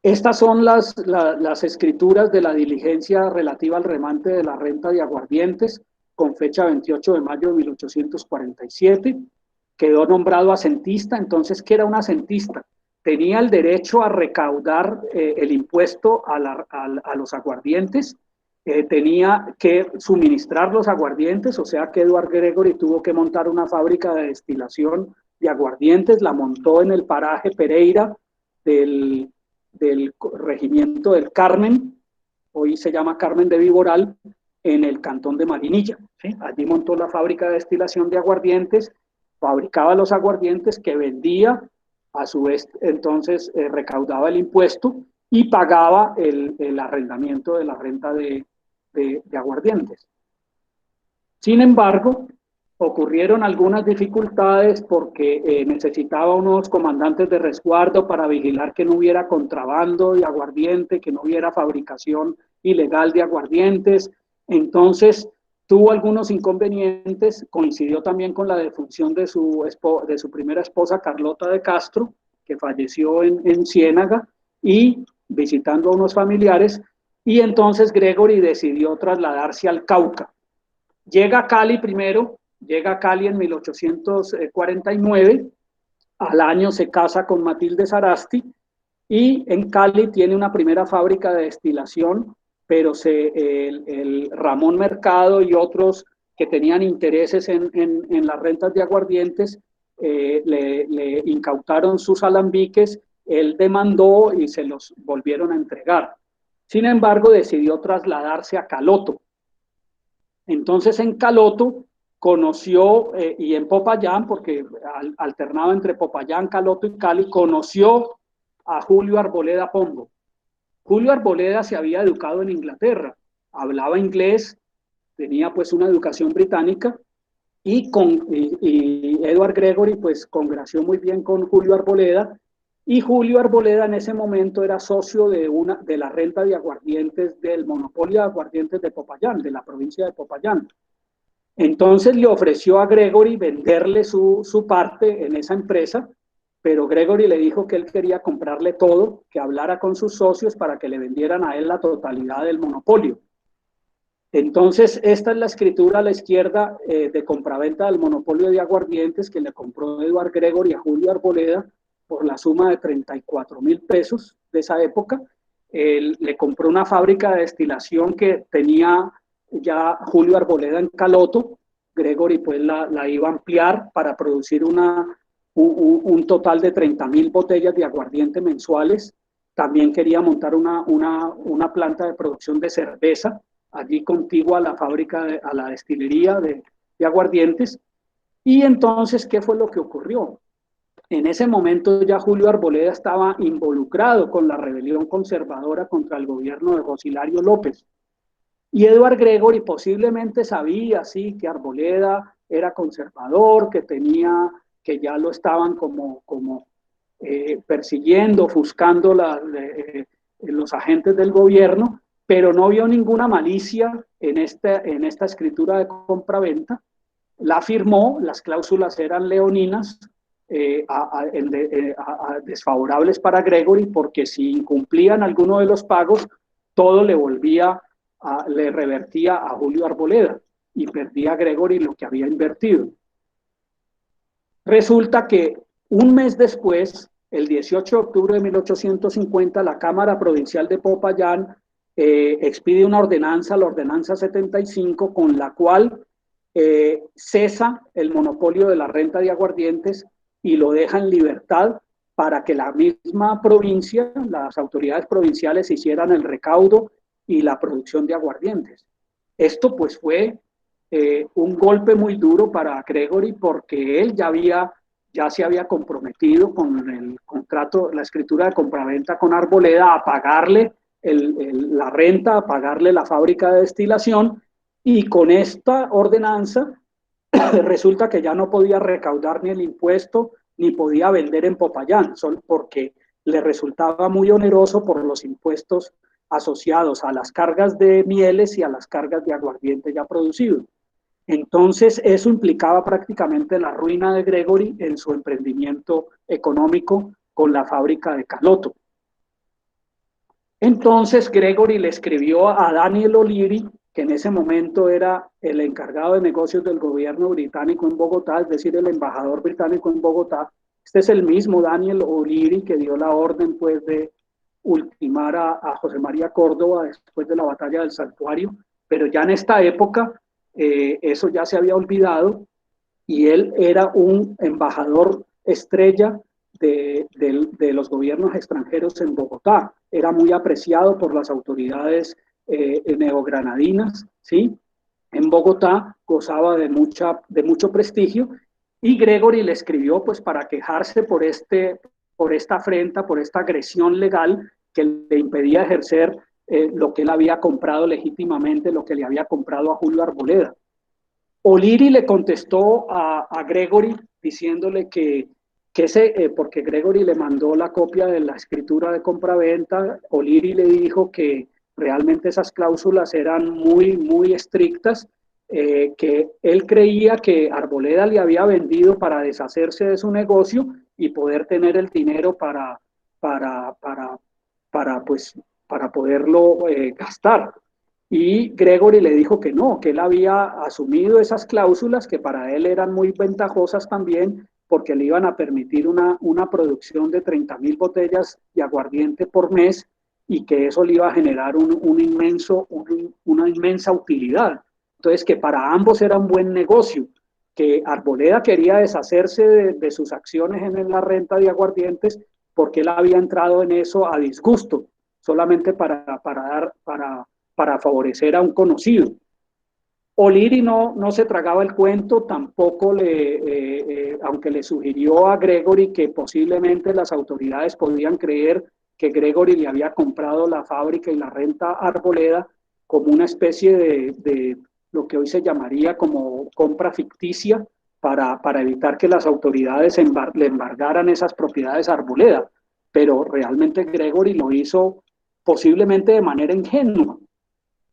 Estas son las escrituras de la diligencia relativa al remate de la renta de aguardientes, con fecha 28 de mayo de 1847. Quedó nombrado asentista. Entonces, ¿qué era un asentista? Tenía el derecho a recaudar el impuesto a los aguardientes, tenía que suministrar los aguardientes, o sea que Edward Gregory tuvo que montar una fábrica de destilación de aguardientes, la montó en el paraje Pereira del regimiento del Carmen, hoy se llama Carmen de Viboral, en el cantón de Marinilla, ¿sí? Allí montó la fábrica de destilación de aguardientes, fabricaba los aguardientes que vendía, a su vez entonces recaudaba el impuesto y pagaba el arrendamiento de la renta de aguardientes. Sin embargo, ocurrieron algunas dificultades porque necesitaba unos comandantes de resguardo para vigilar que no hubiera contrabando de aguardiente, que no hubiera fabricación ilegal de aguardientes. Entonces, tuvo algunos inconvenientes, coincidió también con la defunción de su primera esposa, Carlota de Castro, que falleció en Ciénaga, y visitando a unos familiares, y entonces Gregory decidió trasladarse al Cauca. Llega a Cali primero, llega a Cali en 1849, al año se casa con Matilde Sarasti, y en Cali tiene una primera fábrica de destilación, pero el Ramón Mercado y otros que tenían intereses en las rentas de aguardientes le incautaron sus alambiques, él demandó y se los volvieron a entregar. Sin embargo, decidió trasladarse a Caloto. Entonces en Caloto conoció, y en Popayán, porque alternaba entre Popayán, Caloto y Cali, conoció a Julio Arboleda Pombo. Julio Arboleda se había educado en Inglaterra, hablaba inglés, tenía pues una educación británica, y Edward Gregory pues congració muy bien con Julio Arboleda, y Julio Arboleda en ese momento era socio de la renta de aguardientes, del monopolio de aguardientes de Popayán, de la provincia de Popayán. Entonces le ofreció a Gregory venderle su parte en esa empresa, pero Gregory le dijo que él quería comprarle todo, que hablara con sus socios para que le vendieran a él la totalidad del monopolio. Entonces, esta es la escritura a la izquierda de compraventa del monopolio de aguardientes que le compró Edward Gregory a Julio Arboleda por la suma de 34,000 pesos de esa época. Él le compró una fábrica de destilación que tenía ya Julio Arboleda en Caloto. Gregory pues la iba a ampliar para producir un total de 30,000 botellas de aguardiente mensuales. También quería montar una planta de producción de cerveza allí contigua a la fábrica, a la destilería de aguardientes. Y entonces, ¿qué fue lo que ocurrió? En ese momento ya Julio Arboleda estaba involucrado con la rebelión conservadora contra el gobierno de José Hilario López. Y Edward Gregory posiblemente sabía, sí, que Arboleda era conservador, que ya lo estaban persiguiendo, ofuscando los agentes del gobierno, pero no vio ninguna malicia en esta escritura de compraventa. La firmó, las cláusulas eran leoninas, desfavorables para Gregory, porque si incumplían alguno de los pagos, todo le revertía a Julio Arboleda y perdía Gregory lo que había invertido. Resulta que un mes después, el 18 de octubre de 1850, la Cámara Provincial de Popayán expide una ordenanza, la ordenanza 75, con la cual cesa el monopolio de la renta de aguardientes y lo deja en libertad para que la misma provincia, las autoridades provinciales hicieran el recaudo y la producción de aguardientes. Esto pues fue un golpe muy duro para Gregory porque él ya se había comprometido con el contrato, la escritura de compraventa con Arboleda a pagarle la renta, a pagarle la fábrica de destilación, y con esta ordenanza resulta que ya no podía recaudar ni el impuesto ni podía vender en Popayán, porque le resultaba muy oneroso por los impuestos asociados a las cargas de mieles y a las cargas de aguardiente ya producido. Entonces, eso implicaba prácticamente la ruina de Gregory en su emprendimiento económico con la fábrica de Caloto. Entonces, Gregory le escribió a Daniel O'Leary, que en ese momento era el encargado de negocios del gobierno británico en Bogotá, es decir, el embajador británico en Bogotá. Este es el mismo Daniel O'Leary que dio la orden pues, de ultimar a José María Córdoba después de la batalla del Santuario, pero ya en esta época eso ya se había olvidado y él era un embajador estrella de los gobiernos extranjeros en Bogotá. Era muy apreciado por las autoridades neogranadinas, ¿sí? En Bogotá gozaba de mucho prestigio, y Gregory le escribió pues para quejarse por esta afrenta, por esta agresión legal que le impedía ejercer lo que él había comprado legítimamente, lo que le había comprado a Julio Arboleda. O'Leary le contestó a Gregory diciéndole porque Gregory le mandó la copia de la escritura de compraventa. O'Leary le dijo que realmente esas cláusulas eran muy, muy estrictas, que él creía que Arboleda le había vendido para deshacerse de su negocio y poder tener el dinero para, para, pues, para poderlo gastar. Y Gregory le dijo que no, que él había asumido esas cláusulas que para él eran muy ventajosas también porque le iban a permitir una producción de 30.000 botellas de aguardiente por mes y que eso le iba a generar una inmensa utilidad. Entonces, que para ambos era un buen negocio, que Arboleda quería deshacerse de sus acciones en la renta de aguardientes porque él había entrado en eso a disgusto, solamente para favorecer a un conocido. O'Leary no se tragaba el cuento, tampoco aunque le sugirió a Gregory que posiblemente las autoridades podían creer que Gregory le había comprado la fábrica y la renta a Arboleda como una especie de lo que hoy se llamaría como compra ficticia para evitar que las autoridades le embargaran esas propiedades a Arboleda. Pero realmente Gregory lo hizo posiblemente de manera ingenua.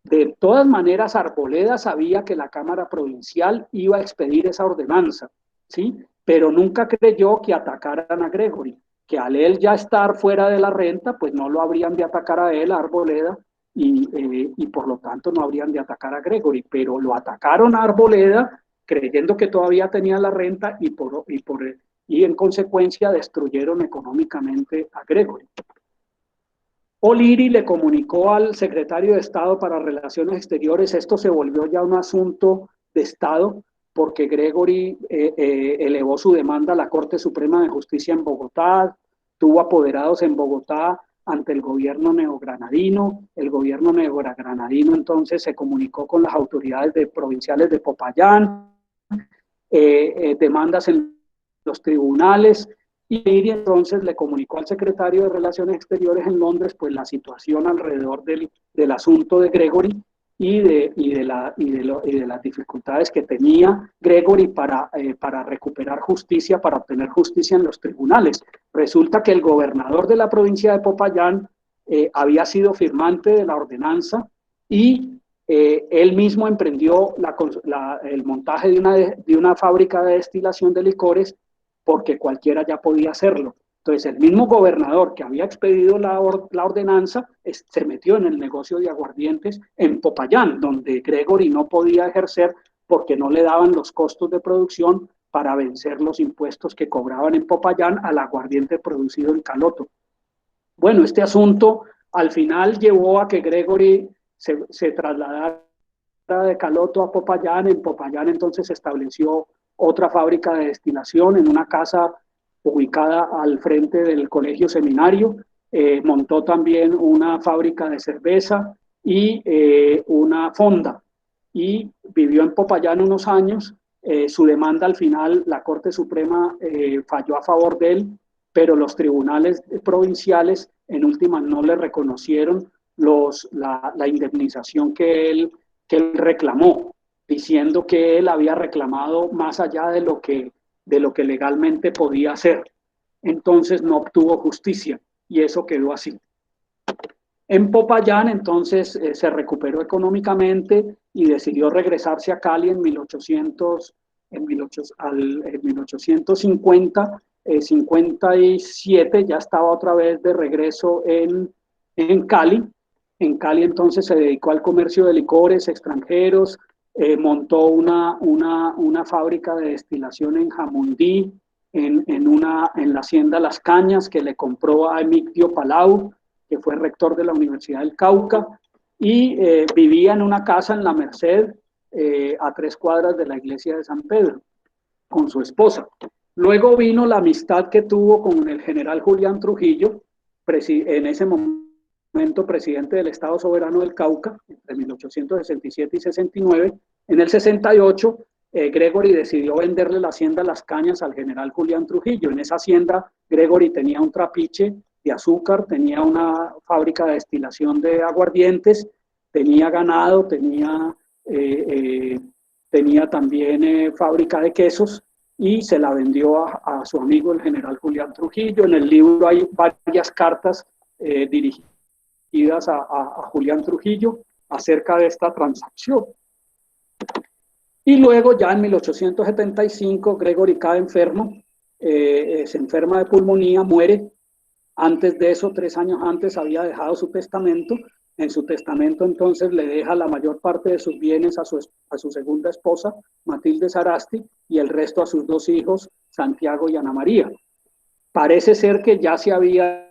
De todas maneras, Arboleda sabía que la Cámara Provincial iba a expedir esa ordenanza, ¿sí? Pero nunca creyó que atacaran a Gregory, que al él ya estar fuera de la renta, pues no lo habrían de atacar a él, a Arboleda, y por lo tanto no habrían de atacar a Gregory, pero lo atacaron a Arboleda creyendo que todavía tenía la renta y en consecuencia destruyeron económicamente a Gregory. O'Leary le comunicó al secretario de Estado para Relaciones Exteriores, esto se volvió ya un asunto de Estado, porque Gregory elevó su demanda a la Corte Suprema de Justicia en Bogotá, tuvo apoderados en Bogotá ante el gobierno neogranadino. El gobierno neogranadino entonces se comunicó con las autoridades provinciales de Popayán, demandas en los tribunales, y entonces le comunicó al secretario de Relaciones Exteriores en Londres pues la situación alrededor del asunto de Gregory y de las dificultades que tenía Gregory para recuperar justicia, para obtener justicia en los tribunales. Resulta que el gobernador de la provincia de Popayán había sido firmante de la ordenanza y él mismo emprendió el montaje de una fábrica de destilación de licores porque cualquiera ya podía hacerlo. Entonces, el mismo gobernador que había expedido la ordenanza se metió en el negocio de aguardientes en Popayán, donde Gregory no podía ejercer porque no le daban los costos de producción para vencer los impuestos que cobraban en Popayán al aguardiente producido en Caloto. Bueno, este asunto al final llevó a que Gregory se trasladara de Caloto a Popayán. En Popayán entonces se estableció otra fábrica de destilación en una casa ubicada al frente del colegio seminario. Montó también una fábrica de cerveza y una fonda. Y vivió en Popayán unos años. Su demanda al final, la Corte Suprema falló a favor de él, pero los tribunales provinciales en última no le reconocieron la indemnización que él reclamó, diciendo que él había reclamado más allá de lo que legalmente podía hacer. Entonces no obtuvo justicia y eso quedó así. En Popayán entonces se recuperó económicamente y decidió regresarse a Cali en 1850, 57, ya estaba otra vez de regreso en Cali. En Cali entonces se dedicó al comercio de licores extranjeros, montó una fábrica de destilación en Jamundí, en la hacienda Las Cañas, que le compró a Emigdio Palau, que fue rector de la Universidad del Cauca, y vivía en una casa en La Merced, a 3 cuadras de la iglesia de San Pedro, con su esposa. Luego vino la amistad que tuvo con el general Julián Trujillo, en ese momento presidente del Estado Soberano del Cauca, entre 1867 y 69. En el 68, Gregory decidió venderle la hacienda Las Cañas al general Julián Trujillo. En esa hacienda, Gregory tenía un trapiche de azúcar, tenía una fábrica de destilación de aguardientes, tenía ganado, tenía también fábrica de quesos, y se la vendió a su amigo el general Julián Trujillo. En el libro hay varias cartas dirigidas a Julián Trujillo acerca de esta transacción. Y luego ya en 1875 Gregory cae enfermo, se enferma de pulmonía, muere. Antes de eso, 3 años antes, había dejado su testamento. En su testamento entonces le deja la mayor parte de sus bienes a su segunda esposa, Matilde Sarasti, y el resto a sus 2 hijos, Santiago y Ana María. Parece ser que ya se había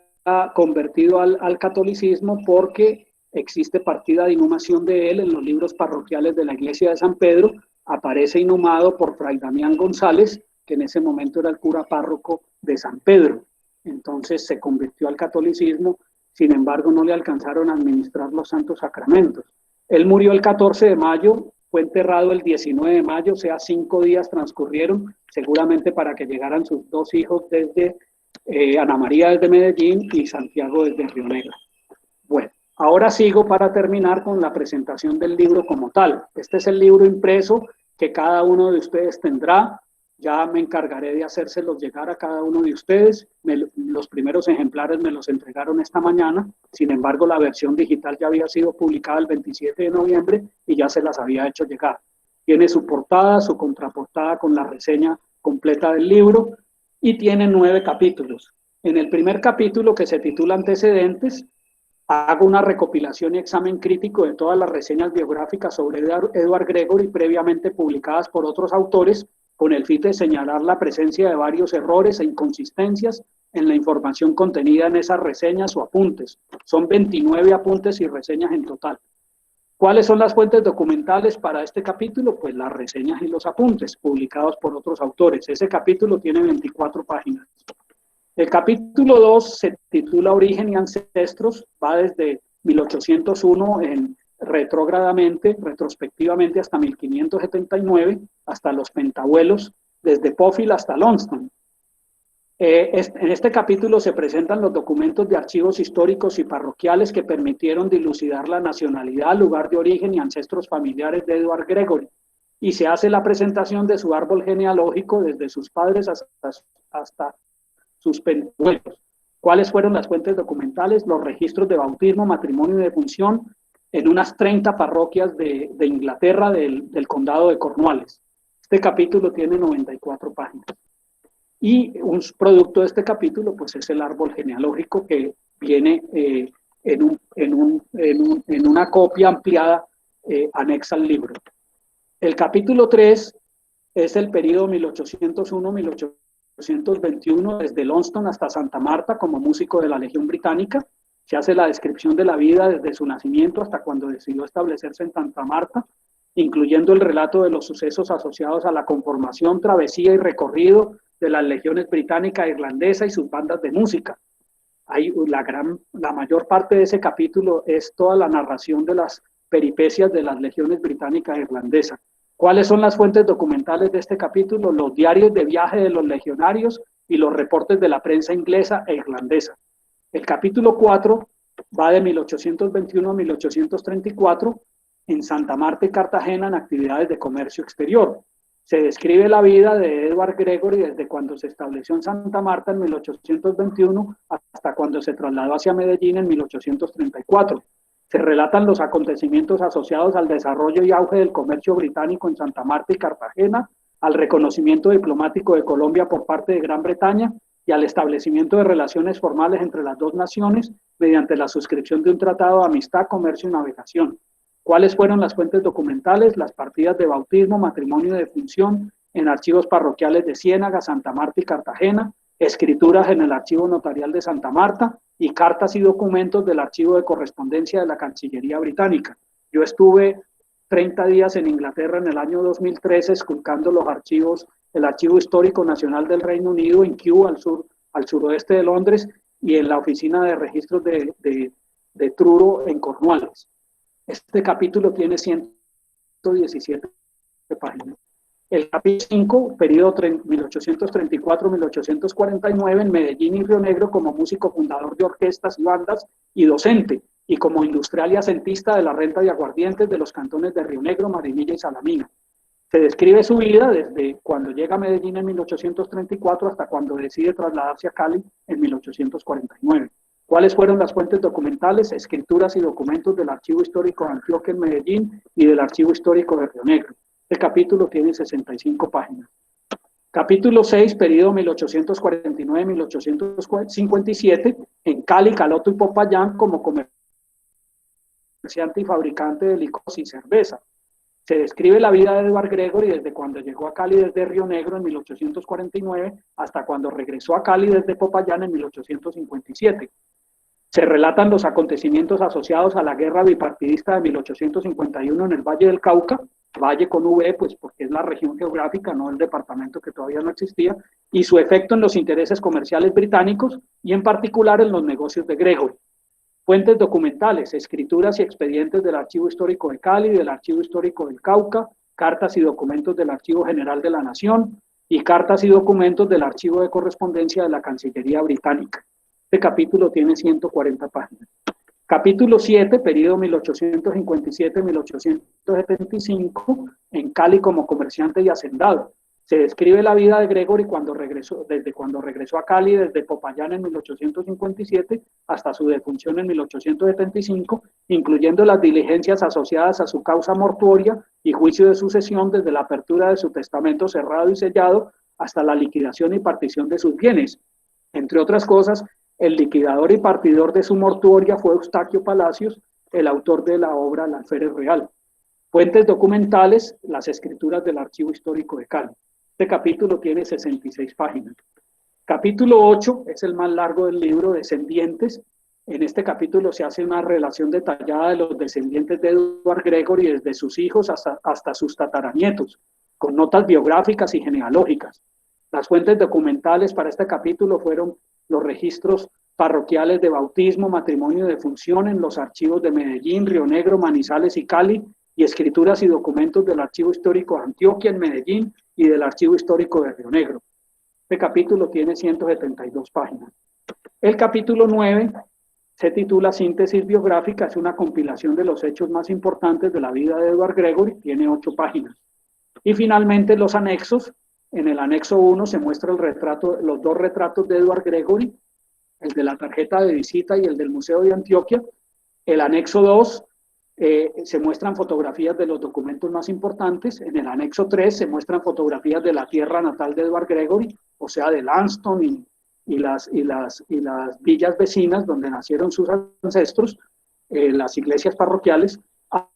convertido al catolicismo, porque existe partida de inhumación de él en los libros parroquiales de la iglesia de San Pedro. Aparece inhumado por Fray Damián González, que en ese momento era el cura párroco de San Pedro. Entonces se convirtió al catolicismo, sin embargo no le alcanzaron a administrar los santos sacramentos. Él murió el 14 de mayo, fue enterrado el 19 de mayo, o sea, 5 días transcurrieron, seguramente para que llegaran sus 2 hijos desde Ana María desde Medellín y Santiago desde Río Negro. Bueno, ahora sigo para terminar con la presentación del libro como tal. Este es el libro impreso que cada uno de ustedes tendrá. Ya me encargaré de hacérselos llegar a cada uno de ustedes. Los primeros ejemplares me los entregaron esta mañana. Sin embargo, la versión digital ya había sido publicada el 27 de noviembre y ya se las había hecho llegar. Tiene su portada, su contraportada con la reseña completa del libro, y tiene 9 capítulos. En el primer capítulo, que se titula Antecedentes, hago una recopilación y examen crítico de todas las reseñas biográficas sobre Edward Gregory previamente publicadas por otros autores, con el fin de señalar la presencia de varios errores e inconsistencias en la información contenida en esas reseñas o apuntes. Son 29 apuntes y reseñas en total. ¿Cuáles son las fuentes documentales para este capítulo? Pues las reseñas y los apuntes publicados por otros autores. Ese capítulo tiene 24 páginas. El capítulo 2 se titula Origen y Ancestros, va desde 1801 retrospectivamente hasta 1579, hasta los pentabuelos, desde Pofil hasta Lonston. En este capítulo se presentan los documentos de archivos históricos y parroquiales que permitieron dilucidar la nacionalidad, lugar de origen y ancestros familiares de Edward Gregory, y se hace la presentación de su árbol genealógico desde sus padres hasta sus pentabuelos. ¿Cuáles fueron las fuentes documentales? Los registros de bautismo, matrimonio y defunción en unas 30 parroquias de Inglaterra, del condado de Cornualles. Este capítulo tiene 94 páginas. Y un producto de este capítulo pues es el árbol genealógico, que viene en una copia ampliada anexa al libro. El capítulo 3 es el periodo 1801-1821, desde Lonston hasta Santa Marta como músico de la Legión Británica. Se hace la descripción de la vida desde su nacimiento hasta cuando decidió establecerse en Santa Marta, incluyendo el relato de los sucesos asociados a la conformación, travesía y recorrido de las legiones británica e irlandesa y sus bandas de música. La mayor parte de ese capítulo es toda la narración de las peripecias de las legiones británica e irlandesa. ¿Cuáles son las fuentes documentales de este capítulo? Los diarios de viaje de los legionarios y los reportes de la prensa inglesa e irlandesa. El capítulo 4 va de 1821 a 1834 en Santa Marta y Cartagena en actividades de comercio exterior. Se describe la vida de Edward Gregory desde cuando se estableció en Santa Marta en 1821 hasta cuando se trasladó hacia Medellín en 1834. Se relatan los acontecimientos asociados al desarrollo y auge del comercio británico en Santa Marta y Cartagena, al reconocimiento diplomático de Colombia por parte de Gran Bretaña y al establecimiento de relaciones formales entre las dos naciones mediante la suscripción de un tratado de amistad, comercio y navegación. ¿Cuáles fueron las fuentes documentales? Las partidas de bautismo, matrimonio y defunción en archivos parroquiales de Ciénaga, Santa Marta y Cartagena, escrituras en el archivo notarial de Santa Marta y cartas y documentos del archivo de correspondencia de la Cancillería Británica. Yo estuve 30 días en Inglaterra en el año 2013 esculcando los archivos, el Archivo Histórico Nacional del Reino Unido en Kew, al suroeste de Londres, y en la oficina de registros de Truro en Cornualles. Este capítulo tiene 117 páginas. El capítulo 5, periodo 1834-1849, en Medellín y Río Negro, como músico fundador de orquestas y bandas y docente, y como industrial y asentista de la renta de aguardientes de los cantones de Río Negro, Marinilla y Salamina. Se describe su vida desde cuando llega a Medellín en 1834 hasta cuando decide trasladarse a Cali en 1849. ¿Cuáles fueron las fuentes documentales, escrituras y documentos del Archivo Histórico de Antioquia en Medellín y del Archivo Histórico de Río Negro? Este capítulo tiene 65 páginas. Capítulo 6, periodo 1849-1857, en Cali, Caloto y Popayán, como comerciante y fabricante de licores y cerveza. Se describe la vida de Edward Gregory desde cuando llegó a Cali desde Río Negro en 1849 hasta cuando regresó a Cali desde Popayán en 1857. Se relatan los acontecimientos asociados a la guerra bipartidista de 1851 en el Valle del Cauca, Valle con V, pues porque es la región geográfica, no el departamento que todavía no existía, y su efecto en los intereses comerciales británicos y en particular en los negocios de Gregory. Fuentes documentales, escrituras y expedientes del Archivo Histórico de Cali, del Archivo Histórico del Cauca, cartas y documentos del Archivo General de la Nación y cartas y documentos del Archivo de Correspondencia de la Cancillería Británica. Este capítulo tiene 140 páginas. Capítulo 7, periodo 1857-1875, en Cali como comerciante y hacendado. Se describe la vida de Gregory desde cuando regresó a Cali, desde Popayán en 1857 hasta su defunción en 1875, incluyendo las diligencias asociadas a su causa mortuoria y juicio de sucesión desde la apertura de su testamento cerrado y sellado hasta la liquidación y partición de sus bienes. Entre otras cosas, el liquidador y partidor de su mortuoria fue Eustaquio Palacios, el autor de la obra El Alférez Real. Fuentes documentales, las escrituras del Archivo Histórico de Cali. Este capítulo tiene 66 páginas. Capítulo 8 es el más largo del libro, Descendientes. En este capítulo se hace una relación detallada de los descendientes de Edward Gregory desde sus hijos hasta sus tataranietos, con notas biográficas y genealógicas. Las fuentes documentales para este capítulo fueron los registros parroquiales de bautismo, matrimonio y defunción en los archivos de Medellín, Río Negro, Manizales y Cali, y escrituras y documentos del Archivo Histórico de Antioquia en Medellín y del Archivo Histórico de Río Negro. Este capítulo tiene 172 páginas. El capítulo 9 se titula Síntesis biográfica, es una compilación de los hechos más importantes de la vida de Edward Gregory, tiene 8 páginas. Y finalmente los anexos. En el anexo 1 se muestra los dos retratos de Edward Gregory, el de la tarjeta de visita y el del Museo de Antioquia. El anexo 2 se muestran fotografías de los documentos más importantes. En el anexo 3 se muestran fotografías de la tierra natal de Edward Gregory, o sea, de Lanston y las villas vecinas donde nacieron sus ancestros, las iglesias parroquiales.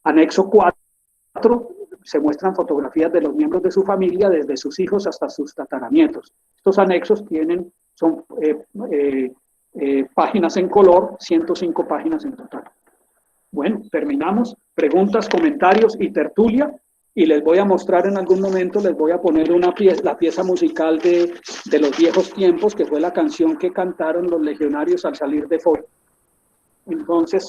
Anexo 4 se muestran fotografías de los miembros de su familia, desde sus hijos hasta sus tataranietos. Estos anexos son páginas en color, 105 páginas en total. Bueno, terminamos. Preguntas, comentarios y tertulia. Y les voy a mostrar en algún momento, les voy a poner la pieza musical de los viejos tiempos, que fue la canción que cantaron los legionarios al salir de Fort. Entonces,